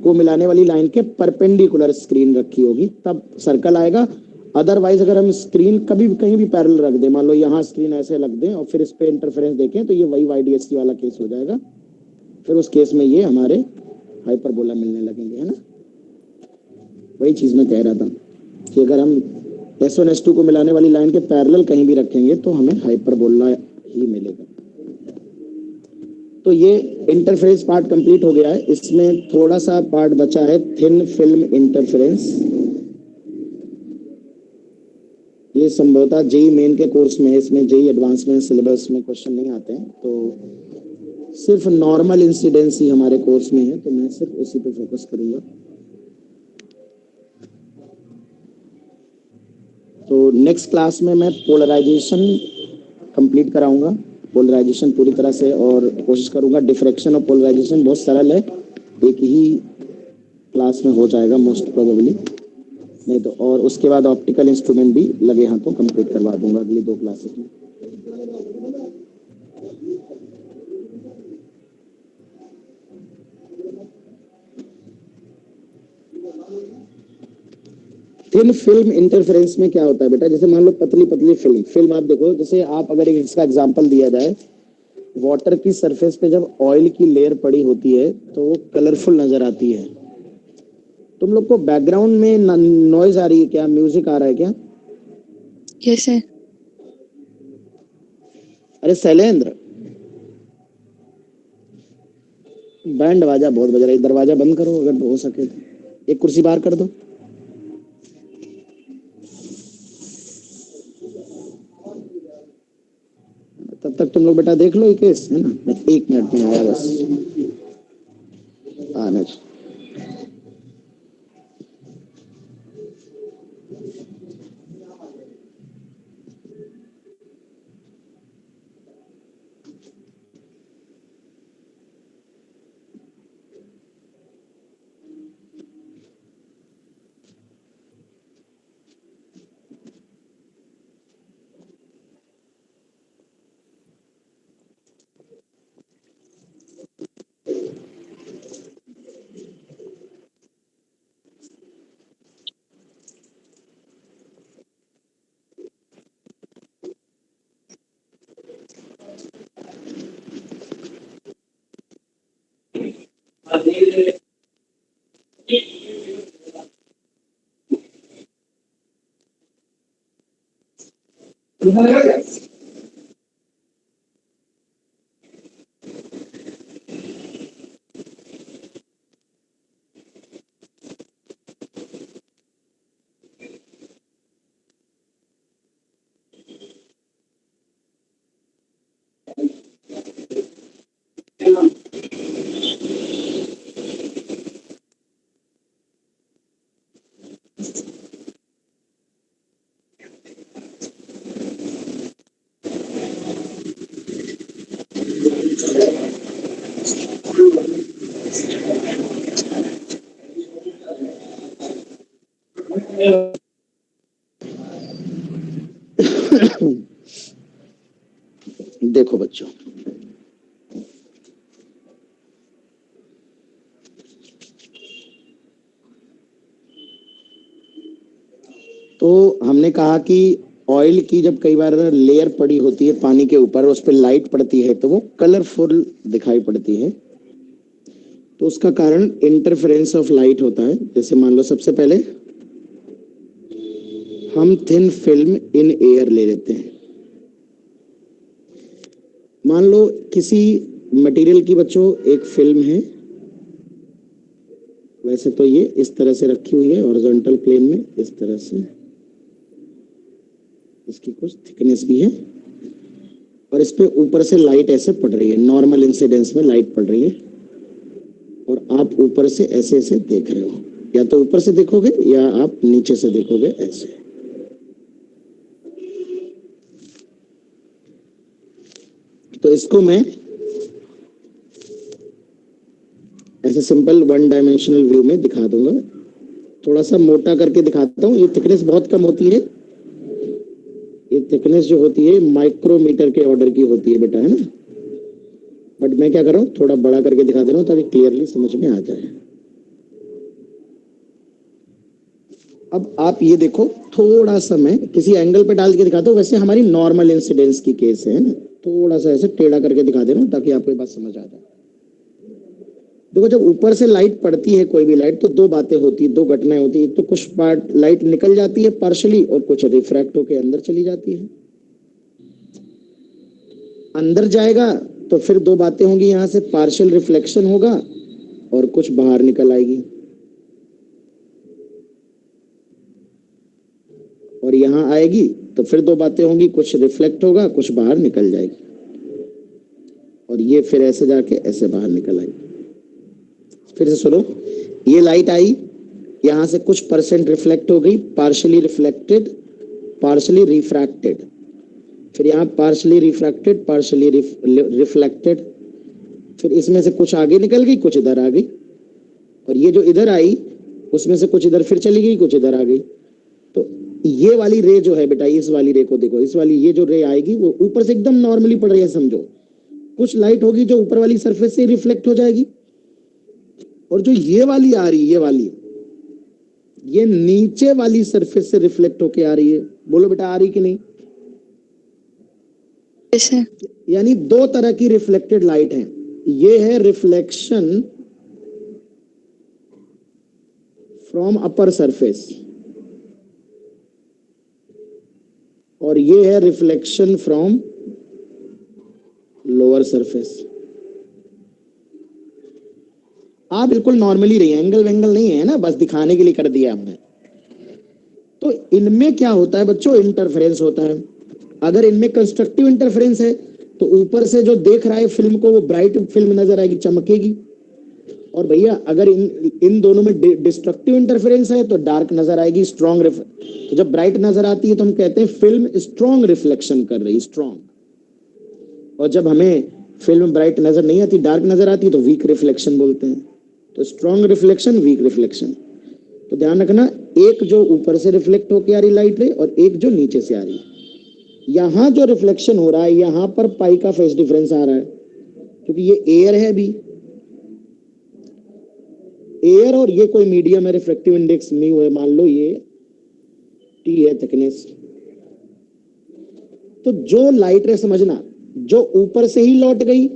को मिलाने वाली लाइन के परपेंडिकुलर स्क्रीन रखी होगी तब सर्कल आएगा। अदरवाइज अगर हम स्क्रीन कभी भी कहीं भी पैरेलल रख दें, मान लो यहाँ स्क्रीन ऐसे रख दें और फिर इस पे इंटरफेरेंस देखें, तो ये वही वाईडीएससी वाला केस हो जाएगा। फिर उस केस में ये हमारे हाइपरबोला मिलने लगेंगे, है ना? वही चीज मैं कह रहा था कि अगर हम S1 S2 को मिलाने वाली लाइन के पैरेलल कहीं भी रखेंगे तो हमें हाइपरबोला ही मिलेगा। तो ये इंटरफेरेंस पार्ट कंप्लीट हो गया है। इसमें थोड़ा सा पार्ट बचा है, थिन फिल्म इंटरफेरेंस। ये संभवतः जेई मेन के कोर्स में है, इसमें जेई एडवांस में सिलेबस में क्वेश्चन नहीं आते हैं, तो सिर्फ नॉर्मल इंसिडेंस ही हमारे कोर्स में है, तो मैं सिर्फ उसी पे फोकस करूंगा। तो नेक्स्ट क्लास में मैं पोलराइजेशन कंप्लीट कराऊंगा, पोलराइजेशन पूरी तरह से, और कोशिश करूंगा। डिफ्रैक्शन और पोलराइजेशन बहुत सरल है, एक ही क्लास में हो जाएगा मोस्ट प्रोबेबली, नहीं तो। और उसके बाद ऑप्टिकल इंस्ट्रूमेंट भी लगे हाथों कंप्लीट करवा दूंगा अगली 2 क्लासेस में। थिन फिल्म इंटरफेरेंस में क्या होता है बेटा, जैसे मान लो पतली पतली फिल्म फिल्म आप देखो, जैसे आप अगर इसका एग्जांपल दिया जाए, वाटर की सरफेस पे जब ऑयल की लेयर पड़ी होती है तो वो कलरफुल नजर आती है। तुम लोग को बैकग्राउंड में नॉइज आ रही है क्या, म्यूजिक आ रहा है क्या?
Yes sir.
अरे शैलेंद्र, बैंड बाजा बहुत बज रहा है, दरवाजा बंद करो अगर हो सके तो, एक कुर्सी बाहर कर दो। तब तक तुम लोग बेटा देख लो ये केस, है ना? मैं 1 मिनट में आया बस, आना। देखो बच्चों, तो हमने कहा कि ऑयल की जब कई बार लेयर पड़ी होती है पानी के ऊपर, उस पर लाइट पड़ती है तो वो कलरफुल दिखाई पड़ती है। तो उसका कारण इंटरफेरेंस ऑफ लाइट होता है। जैसे मान लो सबसे पहले हम थिन फिल्म इन एयर ले लेते हैं। मान लो किसी मटेरियल की बच्चों एक फिल्म है, वैसे तो ये इस तरह से रखी हुई है हॉरिजॉन्टल प्लेन में, इस तरह से, इसकी कुछ थिकनेस भी है, और इस पे ऊपर से लाइट ऐसे पड़ रही है, नॉर्मल इंसिडेंस में लाइट पड़ रही है, और आप ऊपर से ऐसे ऐसे देख रहे हो। या तो ऊपर से देखोगे या आप नीचे से देखोगे ऐसे। तो इसको मैं ऐसे सिंपल वन डायमेंशनल व्यू में दिखा दूंगा। थोड़ा सा मोटा करके दिखाता हूँ। ये थिकनेस बहुत कम होती है, ये थिकनेस जो होती है माइक्रोमीटर के ऑर्डर की होती है बेटा, है ना। बट मैं क्या कर रहा हूँ, थोड़ा बड़ा करके दिखा दे रहा हूँ ताकि क्लियरली समझ में आ जाए। अब आप ये देखो, थोड़ा सा मैं किसी एंगल पे डाल के दिखाता हूँ। वैसे हमारी नॉर्मल इंसिडेंस की केस है ना, थोड़ा सा ऐसे टेढ़ा करके दिखा दे रहा हूँ ताकि आपको ये बात समझ आ जाए। देखो, जब ऊपर से लाइट पड़ती है, कोई भी लाइट, तो दो बातें होती है, दो घटनाएं होती है। तो कुछ पार्ट लाइट निकल जाती है पार्शली, और कुछ रिफ्रैक्ट होकर अंदर चली जाती है। अंदर जाएगा तो फिर दो बातें होंगी, यहां से पार्शियल रिफ्लेक्शन होगा और कुछ बाहर निकल आएगी, और यहां आएगी तो फिर दो बातें होंगी, कुछ रिफ्लेक्ट होगा, कुछ बाहर निकल जाएगी, और ये फिर ऐसे जाके ऐसे बाहर निकल आएगी। फिर से सुनो, ये लाइट आई, यहां से कुछ परसेंट रिफ्लेक्ट हो गई, पार्शियली रिफ्लेक्टेड, पार्शियली रिफ्रैक्टेड, फिर यहाँ पार्शियली रिफ्रैक्टेड, पार्शियली रिफ्लेक्टेड, फिर इसमें से कुछ आगे निकल गई, कुछ इधर आ गई, और ये जो इधर आई उसमें से कुछ इधर फिर चली गई, कुछ इधर आ गई। तो ये वाली रे जो है बेटा, इस वाली रे को देखो, इस वाली ये जो रे आएगी वो ऊपर से एकदम नॉर्मली पड़ रही है समझो। कुछ लाइट होगी जो ऊपर वाली सरफेस से रिफ्लेक्ट हो जाएगी, और जो ये वाली आ रही है, ये वाली, ये नीचे वाली सरफेस से रिफ्लेक्ट होके आ रही है। बोलो बेटा, आ रही कि नहीं?
ऐसे
यानी दो तरह की रिफ्लेक्टेड लाइट है। ये है रिफ्लेक्शन फ्रॉम अपर सरफेस, और ये है रिफ्लेक्शन फ्रॉम लोअर सरफेस। आप बिल्कुल नॉर्मली रही, एंगल वेंगल नहीं है ना, बस दिखाने के लिए कर दिया हमने। तो इनमें क्या होता है बच्चों, इंटरफेरेंस होता है। अगर इनमें कंस्ट्रक्टिव इंटरफेरेंस है तो ऊपर से जो देख रहा है फिल्म को वो ब्राइट फिल्म नजर आएगी, चमकेगी। और भैया अगर इन दोनों में डिस्ट्रक्टिव इंटरफेरेंस है तो डार्क नजर आएगी, स्ट्रॉन्ग। तो जब ब्राइट नजर आती है तो हम कहते हैं फिल्म स्ट्रॉन्ग रिफ्लेक्शन कर रही, स्ट्रॉन्ग। और जब हमें फिल्म ब्राइट नजर नहीं आती, डार्क नजर आती है, तो वीक रिफ्लेक्शन बोलते हैं। तो स्ट्रॉन्ग रिफ्लेक्शन, वीक रिफ्लेक्शन। तो ध्यान रखना, एक जो ऊपर से रिफ्लेक्ट होकर आ रही लाइट रे, और एक जो नीचे से आ रही। यहां जो रिफ्लेक्शन हो रहा है, यहां पर पाई का फेज डिफरेंस आ रहा है, क्योंकि ये एयर है अभी, एयर, और ये कोई मीडियम है, रिफ्रैक्टिव इंडेक्स म्यू है, मान लो ये टी है थिकनेस। तो जो लाइट रे, समझना, जो ऊपर से ही लौट गई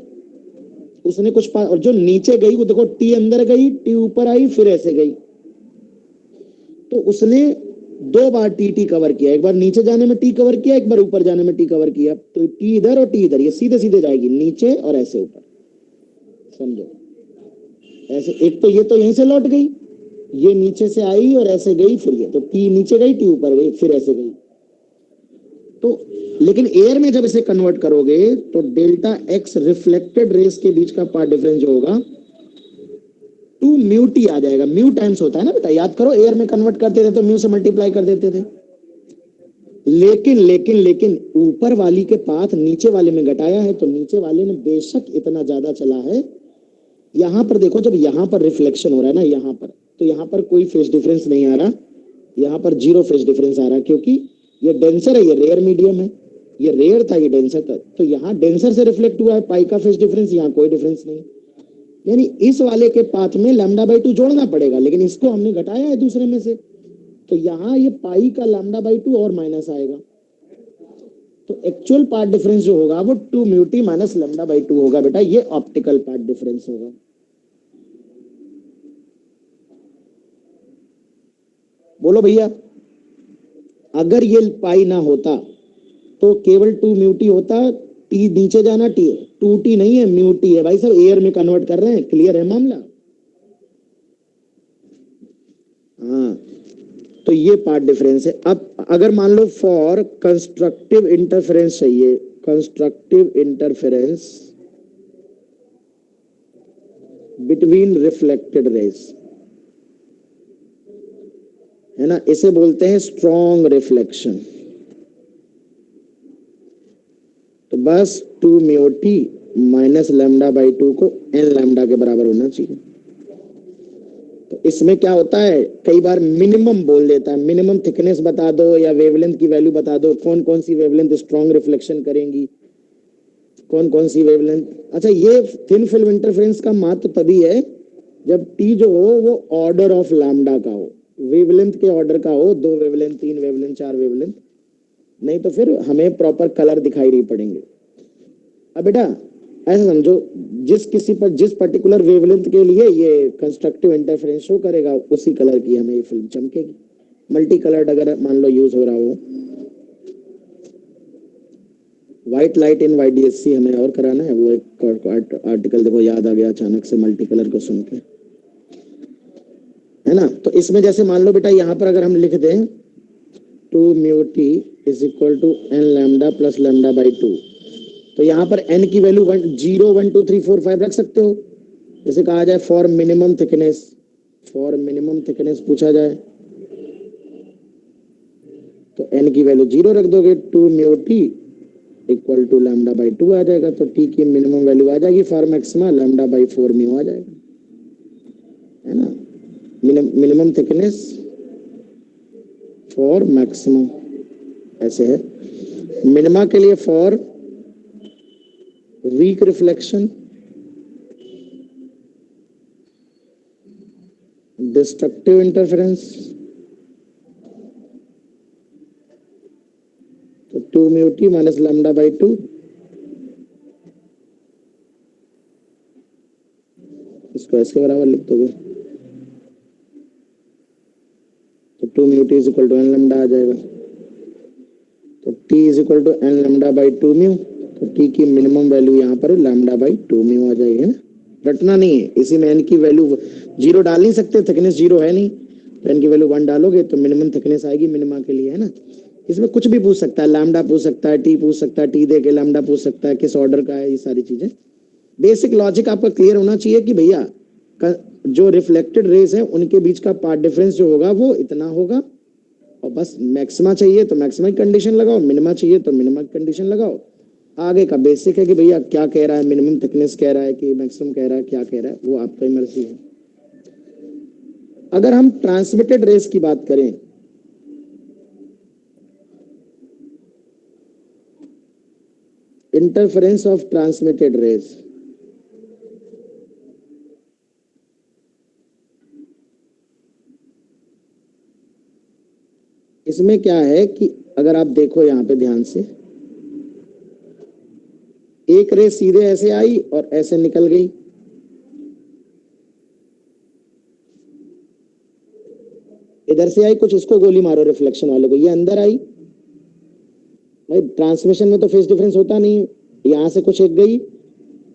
उसने कुछ और जो नीचे गई वो देखो, टी अंदर गई, टी ऊपर आई, फिर ऐसे गई, तो उसने दो बार टी टी कवर किया, एक बार नीचे जाने में टी कवर किया, एक बार ऊपर जाने में टी कवर किया, तो टी इधर और टी इधर, ये सीधे सीधे जाएगी नीचे और ऐसे ऊपर, समझो ऐसे। एक तो ये तो यहीं से लौट गई, ये नीचे से आई और ऐसे गई, फिर ये तो टी नीचे गई, टी ऊपर गई, फिर ऐसे गई। तो लेकिन एयर में जब इसे कन्वर्ट करोगे तो डेल्टा एक्स रिफ्लेक्टेड रेस के बीच का पार्ट डिफरेंस जो होगा टू म्यू टी आ जाएगा। म्यू टाइम्स होता है ना बेटा, याद करो, एयर में कन्वर्ट करते थे तो म्यू से मल्टीप्लाई कर देते थे। लेकिन ऊपर वाली के पाथ नीचे वाले में घटाया है, तो नीचे वाले ने बेशक इतना ज्यादा चला है। यहां पर देखो, जब यहां पर रिफ्लेक्शन हो रहा है ना यहां पर, तो यहां पर कोई फेज डिफरेंस नहीं आ रहा, यहां पर जीरो फेज डिफरेंस आ रहा है, क्योंकि ये डेंसर है, ये रेयर मीडियम है, ये रेयर था, ये डेंसर था, तो यहाँ डेंसर से रिफ्लेक्ट हुआ है, पाई का फेज डिफरेंस, यहाँ कोई डिफरेंस नहीं। यानी इस वाले के पाथ में लैम्डा बाई टू जोड़ना पड़ेगा, लेकिन इसको हमने घटाया है दूसरे में से, तो यहाँ ये पाई का लैम्डा बाई टू और माइनस आएगा, तो एक्चुअल पार्ट डिफरेंस जो होगा वो two mu T minus lambda by two होगा बेटा, ये ऑप्टिकल पार्ट डिफरेंस होगा। बोलो भैया, अगर ये पाई ना होता तो केवल टू म्यू टी होता, टी नीचे जाना, टी टू टी नहीं है, म्यू टी है भाई, सब एयर में कन्वर्ट कर रहे हैं, क्लियर है मामला। हाँ, तो ये पार्ट डिफरेंस है। अब अगर मान लो फॉर कंस्ट्रक्टिव इंटरफेरेंस चाहिए, constructive interference between reflected rays, है ना, इसे बोलते हैं स्ट्रॉन्ग रिफ्लेक्शन। तो बस two mu T minus lambda by two को एन लैम्डा के बराबर होना चाहिए। तो इसमें क्या होता है, कई बार मिनिमम बोल देता है, मिनिमम थिकनेस बता दो या वेवलेंथ की वैल्यू बता दो, कौन कौन सी वेवलेंथ स्ट्रॉन्ग रिफ्लेक्शन करेंगी, कौन कौन सी वेवलेंथ। अच्छा, ये थिन फिल्म इंटरफेरेंस का महत्व तभी है जब टी जो हो वो ऑर्डर ऑफ लैम्डा का हो, वेवलेंथ के ऑर्डर का हो, दो वेवलेंथ, तीन वेवलेंथ, चार वेवलेंथ, नहीं तो फिर हमें प्रॉपर कलर दिखाई नहीं पड़ेंगे। अब बेटा ऐसा समझो, जिस किसी पर जिस पर्टिकुलर वेवलेंथ के लिए ये कंस्ट्रक्टिव इंटरफेरेंस शो करेगा, उसी कलर की हमें ये फिल्म चमकेगी। मल्टी कलर्ड अगर मान लो यूज हो रहा हो, व्हाइट लाइट इन वाईडीएससी हमें और कराना है, वो एक आर्टिकल देखो याद आ गया अचानक से मल्टी कलर को सुन के, है ना। तो इसमें जैसे मान लो बेटा, यहाँ पर अगर हम लिख दें two mu T is equal to N lambda plus lambda by two, तो यहाँ पर n की वैल्यू 0 1 2 3 4 5 रख सकते हो। जैसे कहा जाए for minimum thickness, for minimum thickness पूछा जाए तो n की वैल्यू 0 रख दोगे, two mu T equal to lambda by two आ जाएगा, तो t की मिनिमम वैल्यू आ जाएगी for maxima lambda by 4 mu आ जाएगा, है ना। मिनिमम थिकनेस फॉर मैक्सिमम ऐसे है, मिनिमा के लिए for weak reflection, destructive interference, तो two mu T minus lambda by two, इसको इसके बराबर लिख दोगे, तो two mu T is equal to N lambda आ जाएगा, तो T is equal to N lambda by two mu, तो टी की मिनिमम वैल्यू यहाँ पर लैम्डा बाई टू म्यू आ जाएगी, है ना। रटना नहीं है, इसी में एन की वैल्यू जीरो डाल नहीं सकते, थिकनेस जीरो है नहीं, तो एन की वैल्यू 1 डालोगे तो मिनिमम थिकनेस आएगी मिनिमा के लिए, है ना। इसमें कुछ भी पूछ सकता है, लैम्डा पूछ सकता है, टी पूछ सकता है, टी दे के लैम्डा पूछ सकता है, किस ऑर्डर का है, ये सारी चीजें। बेसिक लॉजिक आपका क्लियर होना चाहिए कि भैया जो रिफ्लेक्टेड रेज है उनके बीच का पार्ट डिफरेंस जो होगा वो इतना होगा, और बस मैक्सिमा चाहिए तो मैक्सिमा की कंडीशन लगाओ, मिनिमा चाहिए तो मिनिमा की कंडीशन लगाओ। आगे का बेसिक है कि भैया क्या कह रहा है, मिनिमम थिकनेस कह रहा है कि मैक्सिमम कह रहा है, क्या कह रहा है, वो आपका ही मर्जी है। अगर हम ट्रांसमिटेड रेस की बात करें, इंटरफेरेंस ऑफ ट्रांसमिटेड रेस, इसमें क्या है कि अगर आप देखो यहां पे ध्यान से, एक रेस सीधे ऐसे आई और ऐसे निकल गई, इधर से आई कुछ, इसको गोली मारो रिफ्लेक्शन वाले को, ये अंदर आई भाई। ट्रांसमिशन में तो फेस डिफरेंस होता नहीं, यहाँ से कुछ एक गई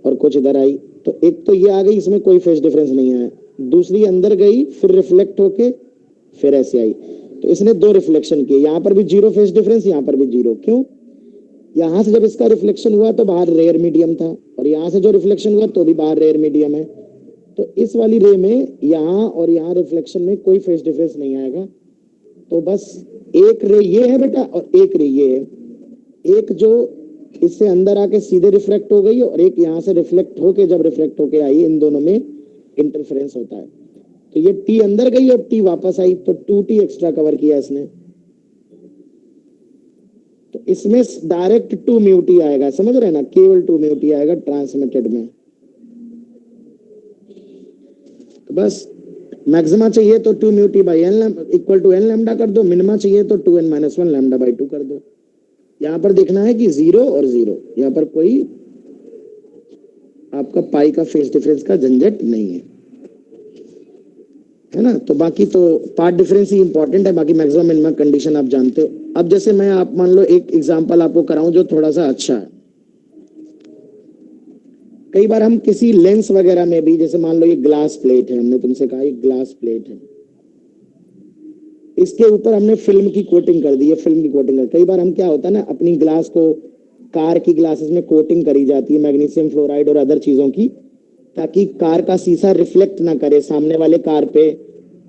और कुछ इधर आई, तो एक तो ये आ गई, इसमें कोई फेस डिफरेंस नहीं आया। दूसरी अंदर गई फिर रिफ्लेक्ट होके फिर ऐसे आई, तो इसने दो रिफ्लेक्शन किए। यहाँ पर भी जीरो फेस डिफरेंस, यहाँ पर भी जीरो। क्यों? यहाँ से जब इसका रिफ्लेक्शन हुआ तो बाहर रेयर मीडियम था, और यहाँ से जो रिफ्लेक्शन हुआ तो भी बाहर रेयर मीडियम है। तो इस वाली रे में यहाँ और यहाँ रिफ्लेक्शन में कोई फेस डिफरेंस नहीं आएगा। तो बस एक रे ये है बेटा और एक रे ये है, एक जो इससे अंदर आके सीधे रिफ्लेक्ट हो गई और एक यहाँ से रिफ्लेक्ट होके जब रिफ्लेक्ट होके आई, इन दोनों में इंटरफेरेंस होता है। तो ये टी अंदर गई और टी वापस आई, तो 2t एक्स्ट्रा कवर किया इसने। तो इसमें डायरेक्ट 2 म्यू टी आएगा, समझ रहे हैं ना, केवल 2 म्यू टी आएगा ट्रांसमिटेड में। तो बस मैक्सिमा चाहिए तो 2 mu T by N equal to N lambda कर दो, मिनिमा चाहिए तो 2n माइनस 1 लैम्डा बाई 2 कर दो। यहाँ पर देखना है कि 0 और 0, यहाँ पर कोई आपका पाई का फेस डिफरेंस का झंझट नहीं है ना। तो बाकी तो पार्ट डिफरेंस ही इंपॉर्टेंट है, बाकी मैक्सिमम मिनिमम कंडीशन आप जानते हो। अब जैसे मैं आप मान लो एक एग्जांपल आपको कराऊं जो थोड़ा सा अच्छा है। कई बार हम किसी लेंस वगैरह में भी, जैसे मान लो ये ग्लास प्लेट है, हमने तुमसे कहा ये ग्लास प्लेट है, इसके ऊपर हमने फिल्म की कोटिंग कर दी है, फिल्म की कोटिंग कर। कई बार हम क्या होता है ना, अपनी ग्लास को, कार की ग्लासेस में कोटिंग करी जाती है मैग्नीशियम फ्लोराइड और अदर चीजों की, ताकि कार का शीशा रिफ्लेक्ट ना करे सामने वाले कार पे,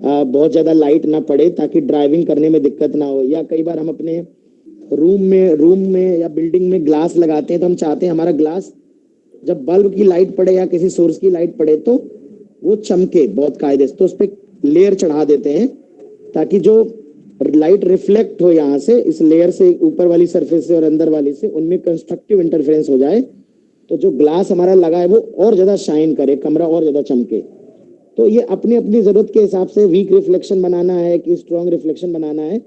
बहुत ज्यादा लाइट ना पड़े, ताकि ड्राइविंग करने में दिक्कत ना हो। या कई बार हम अपने रूम में या बिल्डिंग में ग्लास लगाते हैं, तो हम चाहते हैं हमारा ग्लास जब बल्ब की लाइट पड़े या किसी सोर्स की लाइट पड़े तो वो चमके बहुत कायदे से। तो उस पर लेयर चढ़ा देते हैं ताकि जो लाइट रिफ्लेक्ट हो यहाँ से, इस लेयर से, ऊपर वाली सरफेस से और अंदर वाली से, उनमें कंस्ट्रक्टिव इंटरफेरेंस हो जाए, तो जो ग्लास हमारा लगा है वो और ज्यादा शाइन करे, कमरा और ज्यादा चमके। तो ये अपनी अपनी जरूरत के हिसाब से वीक रिफ्लेक्शन बनाना है कि स्ट्रॉन्ग रिफ्लेक्शन बनाना है।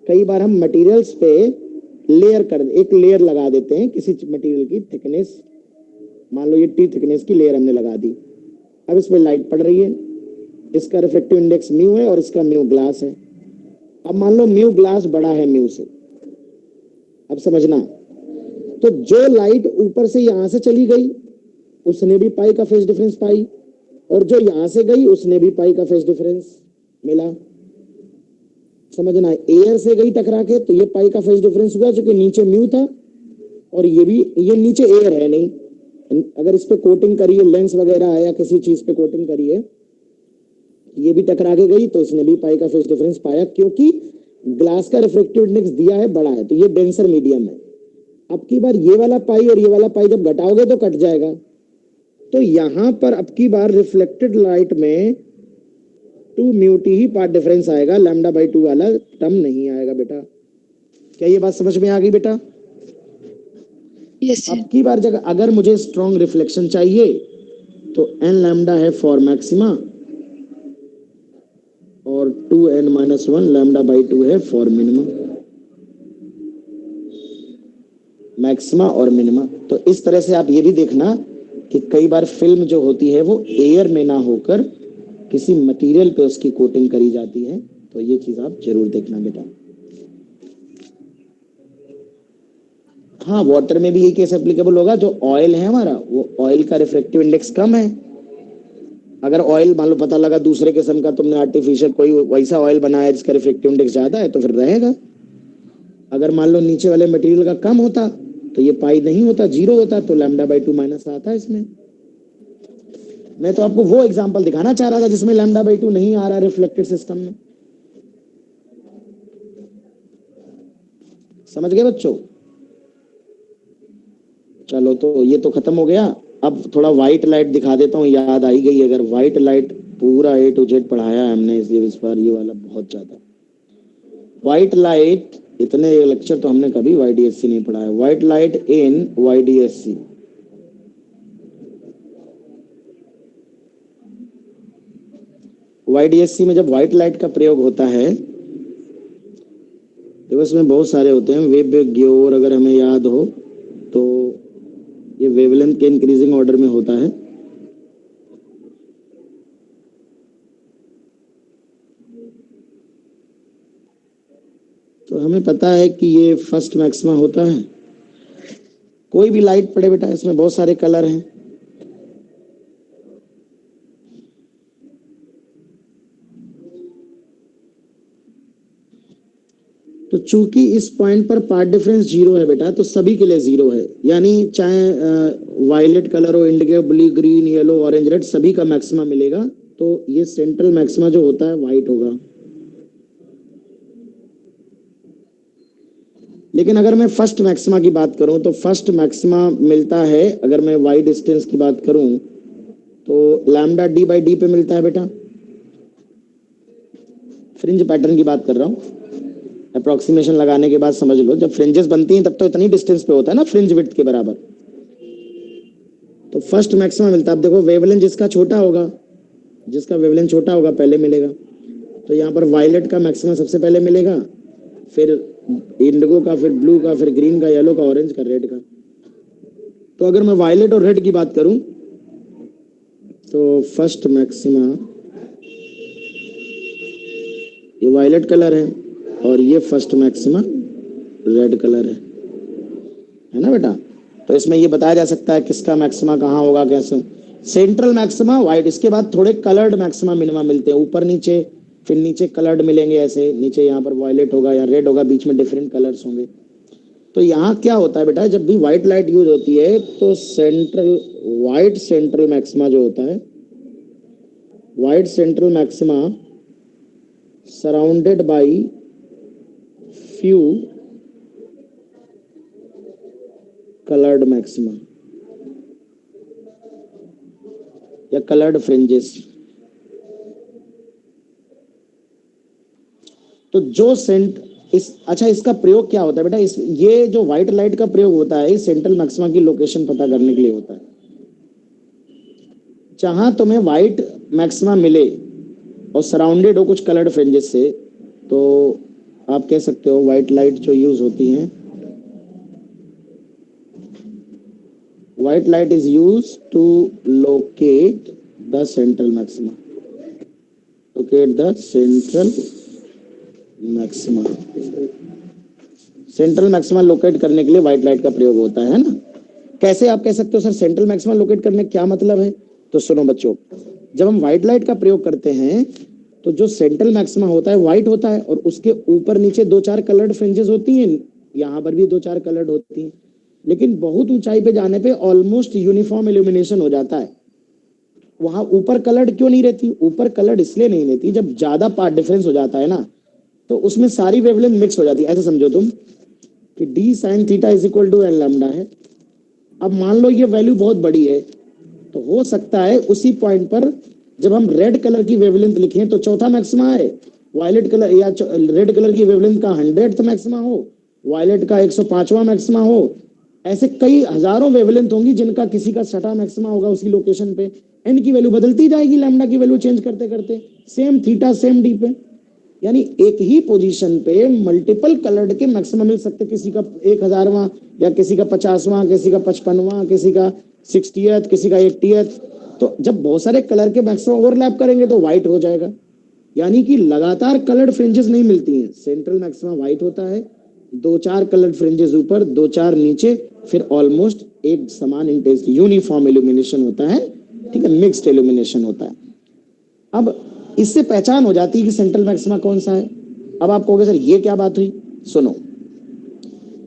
कई बार हम मटेरियल्स पे एक लेयर लगा देते हैं किसी मटेरियल की थिकनेस, मान लो ये टी थिकनेस की लेयर हमने लगा दी। अब इस पर लाइट पड़ रही है, इसका रिफ्लेक्टिव इंडेक्स म्यू है और इसका म्यू ग्लास है। अब मान लो म्यू ग्लास बड़ा है म्यू से, अब समझना, तो जो लाइट ऊपर से यहां से चली गई उसने भी पाई का फेस डिफरेंस पाई, और जो यहां से गई उसने भी पाई का फेस डिफरेंस मिला। समझना, एयर से गई टकरा के तो ये पाई का फेस डिफरेंस हुआ, जो कि नीचे म्यू था, और ये नीचे एयर है नहीं। अगर इस पे कोटिंग करिए, लेंस वगैरह है या किसी चीज पे कोटिंग करिए, ये भी टकरा के गई तो इसने भी पाई का फेस डिफरेंस पाया, क्योंकि ग्लास का रिफ्रेक्टिव इंडेक्स दिया है बड़ा है, तो ये डेंसर मीडियम है। अब की बार ये वाला पाई और ये वाला पाई जब घटाओगे तो कट जाएगा। तो यहां पर अब की बार रिफ्लेक्टेड लाइट में 2 म्यू टी ही पार्ट डिफरेंस आएगा, लैम्डा बाई 2 वाला टर्म नहीं आएगा बेटा। क्या ये बात समझ में आ गई बेटा?
Yes sir.
अब की बार जगह अगर मुझे स्ट्रॉन्ग रिफ्लेक्शन चाहिए तो एन लैम्डा है फॉर मैक्सिमा और 2n माइनस 1 लैम्डा बाई 2 है फॉर मिनिमम, मैक्सिमा और मिनिमा। तो इस तरह से आप ये भी देखना कि कई बार फिल्म जो होती है वो एयर में ना होकर किसी मटेरियल पे उसकी कोटिंग करी जाती है, तो ये चीज आप जरूर देखना बेटा। हाँ, वाटर में भी यही केस एप्लीकेबल होगा। जो ऑयल है हमारा, वो ऑयल का रिफ्रेक्टिव इंडेक्स कम है। अगर ऑयल मान लो पता लगा दूसरे किस्म का तुमने आर्टिफिशियल कोई वैसा ऑयल बनाया जिसका रिफ्लेक्टिव इंडेक्स ज्यादा है, तो फिर रहेगा। अगर मान लो नीचे वाले मटेरियल का कम होता तो ये पाई नहीं होता, जीरो होता, तो लैम्डा बाई 2 माइनस आता है इसमें। मैं तो आपको वो एग्जांपल दिखाना चाह रहा था जिसमें लैम्डा बाई 2 नहीं आ रहा रिफ्लेक्टेड सिस्टम में। समझ गए बच्चों? चलो, तो ये तो खत्म हो गया। अब थोड़ा व्हाइट लाइट दिखा देता हूँ, याद आई गई। अगर व्हाइट लाइट पूरा A to Z पढ़ाया है हमने इस बार, ये वाला बहुत ज्यादा। व्हाइट लाइट, इतने लेक्चर तो हमने कभी YDSC नहीं पढ़ाया। White light in YDSC, YDSC में जब व्हाइट लाइट का प्रयोग होता है तो इसमें बहुत सारे होते हैं। वेब ग्योर अगर हमें याद हो तो ये वेवलेंथ के इंक्रीजिंग ऑर्डर में होता है। तो हमें पता है कि ये फर्स्ट मैक्सिमा होता है। कोई भी लाइट पड़े बेटा, इसमें बहुत सारे कलर हैं। तो चूंकि इस पॉइंट पर पाथ डिफरेंस जीरो है बेटा, तो सभी के लिए जीरो है, यानी चाहे वायलेट कलर हो, Indigo, blue, green, yellow, orange, red, सभी का मैक्सिमा मिलेगा। तो ये सेंट्रल मैक्सिमा जो होता है व्हाइट होगा। लेकिन अगर मैं फर्स्ट मैक्सिमा की बात करूं तो फर्स्ट मैक्सिमा मिलता है, अगर मैं वाई डिस्टेंस की बात करूं तो लैम्डा डी बाई डी पे मिलता है बेटा। फ्रिंज पैटर्न की बात कर रहा हूं, अप्रोक्सीमेशन लगाने के बाद समझ लो, जब फ्रिंजेस बनती हैं तब तो इतनी डिस्टेंस पे होता है ना, फ्रिंज विड्थ के बराबर। तो फर्स्ट मैक्सिमा मिलता है। अब देखो वेवलेंथ जिसका छोटा होगा, जिसका वेवलेंथ छोटा होगा पहले मिलेगा। तो यहाँ पर वायलेट का मैक्सिमा सबसे पहले मिलेगा, फिर इंडिगो का, फिर ब्लू का, फिर ग्रीन का, येलो का, ऑरेंज का, रेड का। तो अगर मैं वायलेट और रेड की बात करूं तो फर्स्ट मैक्सिमा ये वायलेट कलर है और ये फर्स्ट मैक्सिमा रेड कलर है ना बेटा। तो इसमें ये बताया जा सकता है किसका मैक्सिमा कहाँ होगा, कैसे। सेंट्रल मैक्सिमा व्हाइट, इसके बाद थोड़े कलर्ड मैक्सिमा मिनिमा मिलते हैं, ऊपर नीचे, फिर नीचे कलर्ड मिलेंगे, ऐसे नीचे यहाँ पर वायलेट होगा या रेड होगा, बीच में डिफरेंट कलर्स होंगे। तो यहाँ क्या होता है बेटा, जब भी व्हाइट लाइट यूज होती है तो सेंट्रल व्हाइट सेंट्रल मैक्सिमा जो होता है, white central maxima surrounded by few coloured maxima या कलर्ड फ्रिंजेस। तो जो सेंट इस अच्छा, इसका प्रयोग क्या होता है बेटा, इस ये जो व्हाइट लाइट का प्रयोग होता है सेंट्रल मैक्सिमा की लोकेशन पता करने के लिए होता है। जहां तुम्हें व्हाइट मैक्सिमा मिले और सराउंडेड हो कुछ कलर्ड फ्रिंजेस से, तो आप कह सकते हो व्हाइट लाइट जो यूज होती है, white light is use to locate the central maxima, locate the central maxima. Central maxima locate करने के लिए व्हाइट लाइट का प्रयोग होता है ना। कैसे आप कह सकते हो सर सेंट्रल मैक्सिमा लोकेट करने क्या मतलब है? तो सुनो बच्चों, जब हम व्हाइट लाइट का प्रयोग करते हैं तो जो सेंट्रल मैक्सिमा होता है व्हाइट होता है और उसके ऊपर नीचे दो चार कलर्ड फ्रिंजेस होती हैं, यहाँ पर भी दो चार कलर्ड होती हैं, लेकिन बहुत ऊंचाई पे जाने पे ऑलमोस्ट यूनिफॉर्म इल्यूमिनेशन हो जाता है। वहां ऊपर कलर्ड क्यों नहीं रहती? ऊपर कलर्ड इसलिए नहीं रहती, जब ज्यादा पार्ट डिफरेंस हो जाता है ना, तो उसमें सारी वेवलेंथ मिक्स हो जाती है। ऐसे समझो तुम कि D sine theta is equal to L lambda है। अब मान लो ये वैल्यू बहुत बड़ी है, तो हो सकता है उसी पॉइंट पर जब हम रेड कलर की वेवलेंथ लिखें तो चौथा मैक्सिमा है, वायलेट कलर या रेड कलर की वेवलेंथ का 100th मैक्सिमा हो, वायलेट का 105वां मैक्सिमा हो। ऐसे कई हजारों वेवलेंथ होंगी जिनका किसी का छठा मैक्सिमा होगा उसी लोकेशन पे। एन की वैल्यू बदलती जाएगी लैम्डा की वैल्यू चेंज करते करते, सेम थीटा सेम डी पे। यानी एक ही पोजीशन पे मल्टीपल कलर्ड के मैक्सिमम मिल सकते, किसी का 1000वां या किसी का 50वां, किसी का 55वां, किसी का 60th, किसी का 80th। तो जब बहुत सारे कलर के मैक्सिमम ओवरलैप करेंगे तो व्हाइट हो जाएगा। यानी कि लगातार कलर्ड फ्रिंजेस नहीं मिलती हैं, सेंट्रल मैक्सिमा व्हाइट होता है, दो चार कलर्ड फ्रिंजेस ऊपर, दो चार नीचे, फिर ऑलमोस्ट एक समान इंटेंसिटी यूनिफॉर्म इल्यूमिनेशन होता है। ठीक है, मिक्स्ड इल्यूमिनेशन होता है। अब इससे पहचान हो जाती है कि सेंट्रल मैक्सिमा कौन सा है। अब आप कहोगे सर ये क्या बात हुई? सुनो,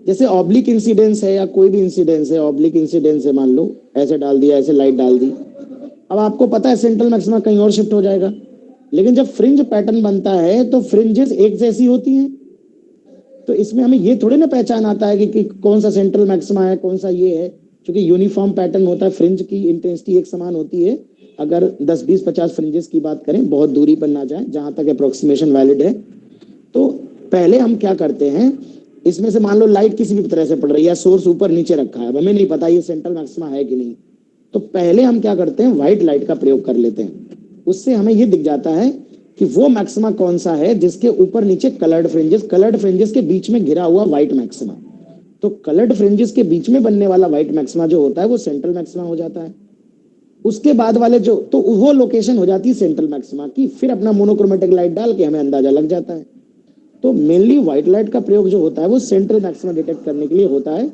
जैसे ऑब्लिक इंसिडेंस है या कोई भी इंसिडेंस है, ऑब्लिक इंसिडेंस है, मान लो ऐसे डाल दिया, ऐसे लाइट डाल दी, अब आपको पता है सेंट्रल मैक्सिमा कहीं और शिफ्ट हो जाएगा। लेकिन जब फ्रिंज पैटर्न बनता है तो फ्रिंजेस एक जैसी होती हैं, तो इसमें हमें ये थोड़े ना पहचान आता है कि कौन सा सेंट्रल मैक्सिमा है, कौन सा ये है, क्योंकि यूनिफॉर्म पैटर्न होता है, फ्रिंज की इंटेंसिटी एक समान होती है। अगर 10 20 50 फ्रिंजेस की बात करें, बहुत दूरी पर ना जाए, जहां तक अप्रोक्सीमेशन वैलिड है। तो पहले हम क्या करते हैं, इसमें से मान लो लाइट किसी भी तरह से पड़ रही है, सोर्स ऊपर नीचे रखा है, अब हमें नहीं पता ये सेंट्रल मैक्सिमा है कि नहीं, तो पहले हम क्या करते हैं, व्हाइट लाइट का प्रयोग कर लेते हैं। उससे हमें ये दिख जाता है कि वो मैक्सिमा कौन सा है जिसके ऊपर नीचे कलर्ड फ्रिंजेस के बीच में घिरा हुआ व्हाइट मैक्सिमा। तो कलर्ड फ्रिंजेस के बीच में बनने वाला व्हाइट मैक्सिमा जो होता है वो सेंट्रल मैक्सिमा हो जाता है। उसके बाद वाले जो, तो वो लोकेशन हो जाती है सेंट्रल मैक्सिमा की। फिर अपना मोनोक्रोमेटिक लाइट डाल के हमें अंदाजा लग जाता है। तो मेनली व्हाइट लाइट का प्रयोग जो होता है वो सेंट्रल मैक्सिमा डिटेक्ट करने के लिए होता है,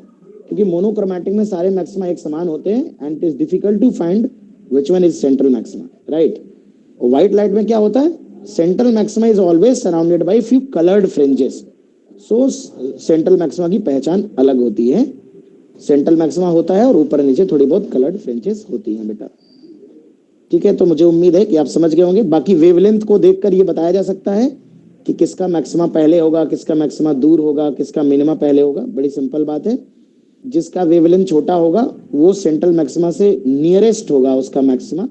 क्योंकि मोनोक्रोमैटिक में सारे मैक्सिमा एक समान होते हैं and it is difficult to find which one is central maxima, right. White light में क्या होता है, central maxima is always surrounded by few coloured fringes. So central maxima की पहचान अलग होती है, सेंट्रल मैक्सिमा होता है और ऊपर नीचे थोड़ी बहुत कलर्ड फ्रिंजेस होती हैं बेटा, ठीक है। तो मुझे उम्मीद है कि आप समझ गए होंगे। बाकी वेवलेंथ को देखकर ये बताया जा सकता है कि किसका मैक्सिमा पहले होगा, किसका मैक्सिमा दूर होगा, किसका मिनिमा पहले होगा। बड़ी सिंपल बात है, जिसका वेवलेंथ छोटा होगा वो सेंट्रल मैक्सिमा से नियरेस्ट होगा उसका मैक्सिमा।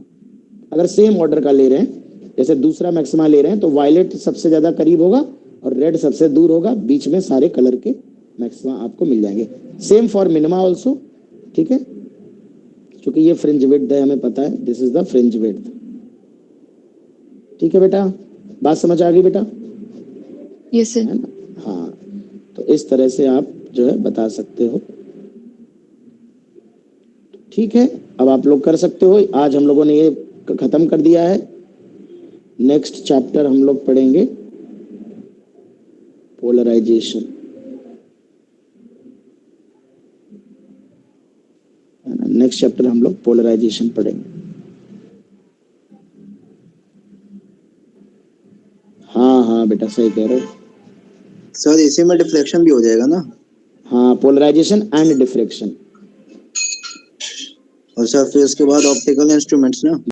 अगर सेम ऑर्डर का ले रहे हैं, जैसे दूसरा मैक्सिमा ले रहे हैं, तो वायलेट सबसे ज्यादा करीब होगा और रेड सबसे दूर होगा, बीच में सारे कलर के मैक्सिमा आपको मिल जाएंगे। सेम फॉर मिनिमा ऑल्सो, ठीक है। क्योंकि ये फ्रिंज विड्थ है, हमें पता है, this is the fringe width, ठीक है बेटा। बात समझ आ गई बेटा,
यस सर।
है ना? हाँ, तो इस तरह से आप जो है बता सकते हो, ठीक है। अब आप लोग कर सकते हो। आज हम लोगों ने ये खत्म कर दिया है। नेक्स्ट चैप्टर हम लोग पढ़ेंगे पोलराइजेशन, है ना। नेक्स्ट चैप्टर हम लोग पोलराइजेशन पढ़ेंगे। हाँ हाँ बेटा, सही कह रहे हो।
सर इसी में डिफ्लेक्शन भी हो जाएगा ना?
हाँ, पोलराइजेशन एंड डिफ्रेक्शन।
और सर फिर उसके बाद ऑप्टिकल इंस्ट्रूमेंट्स ना।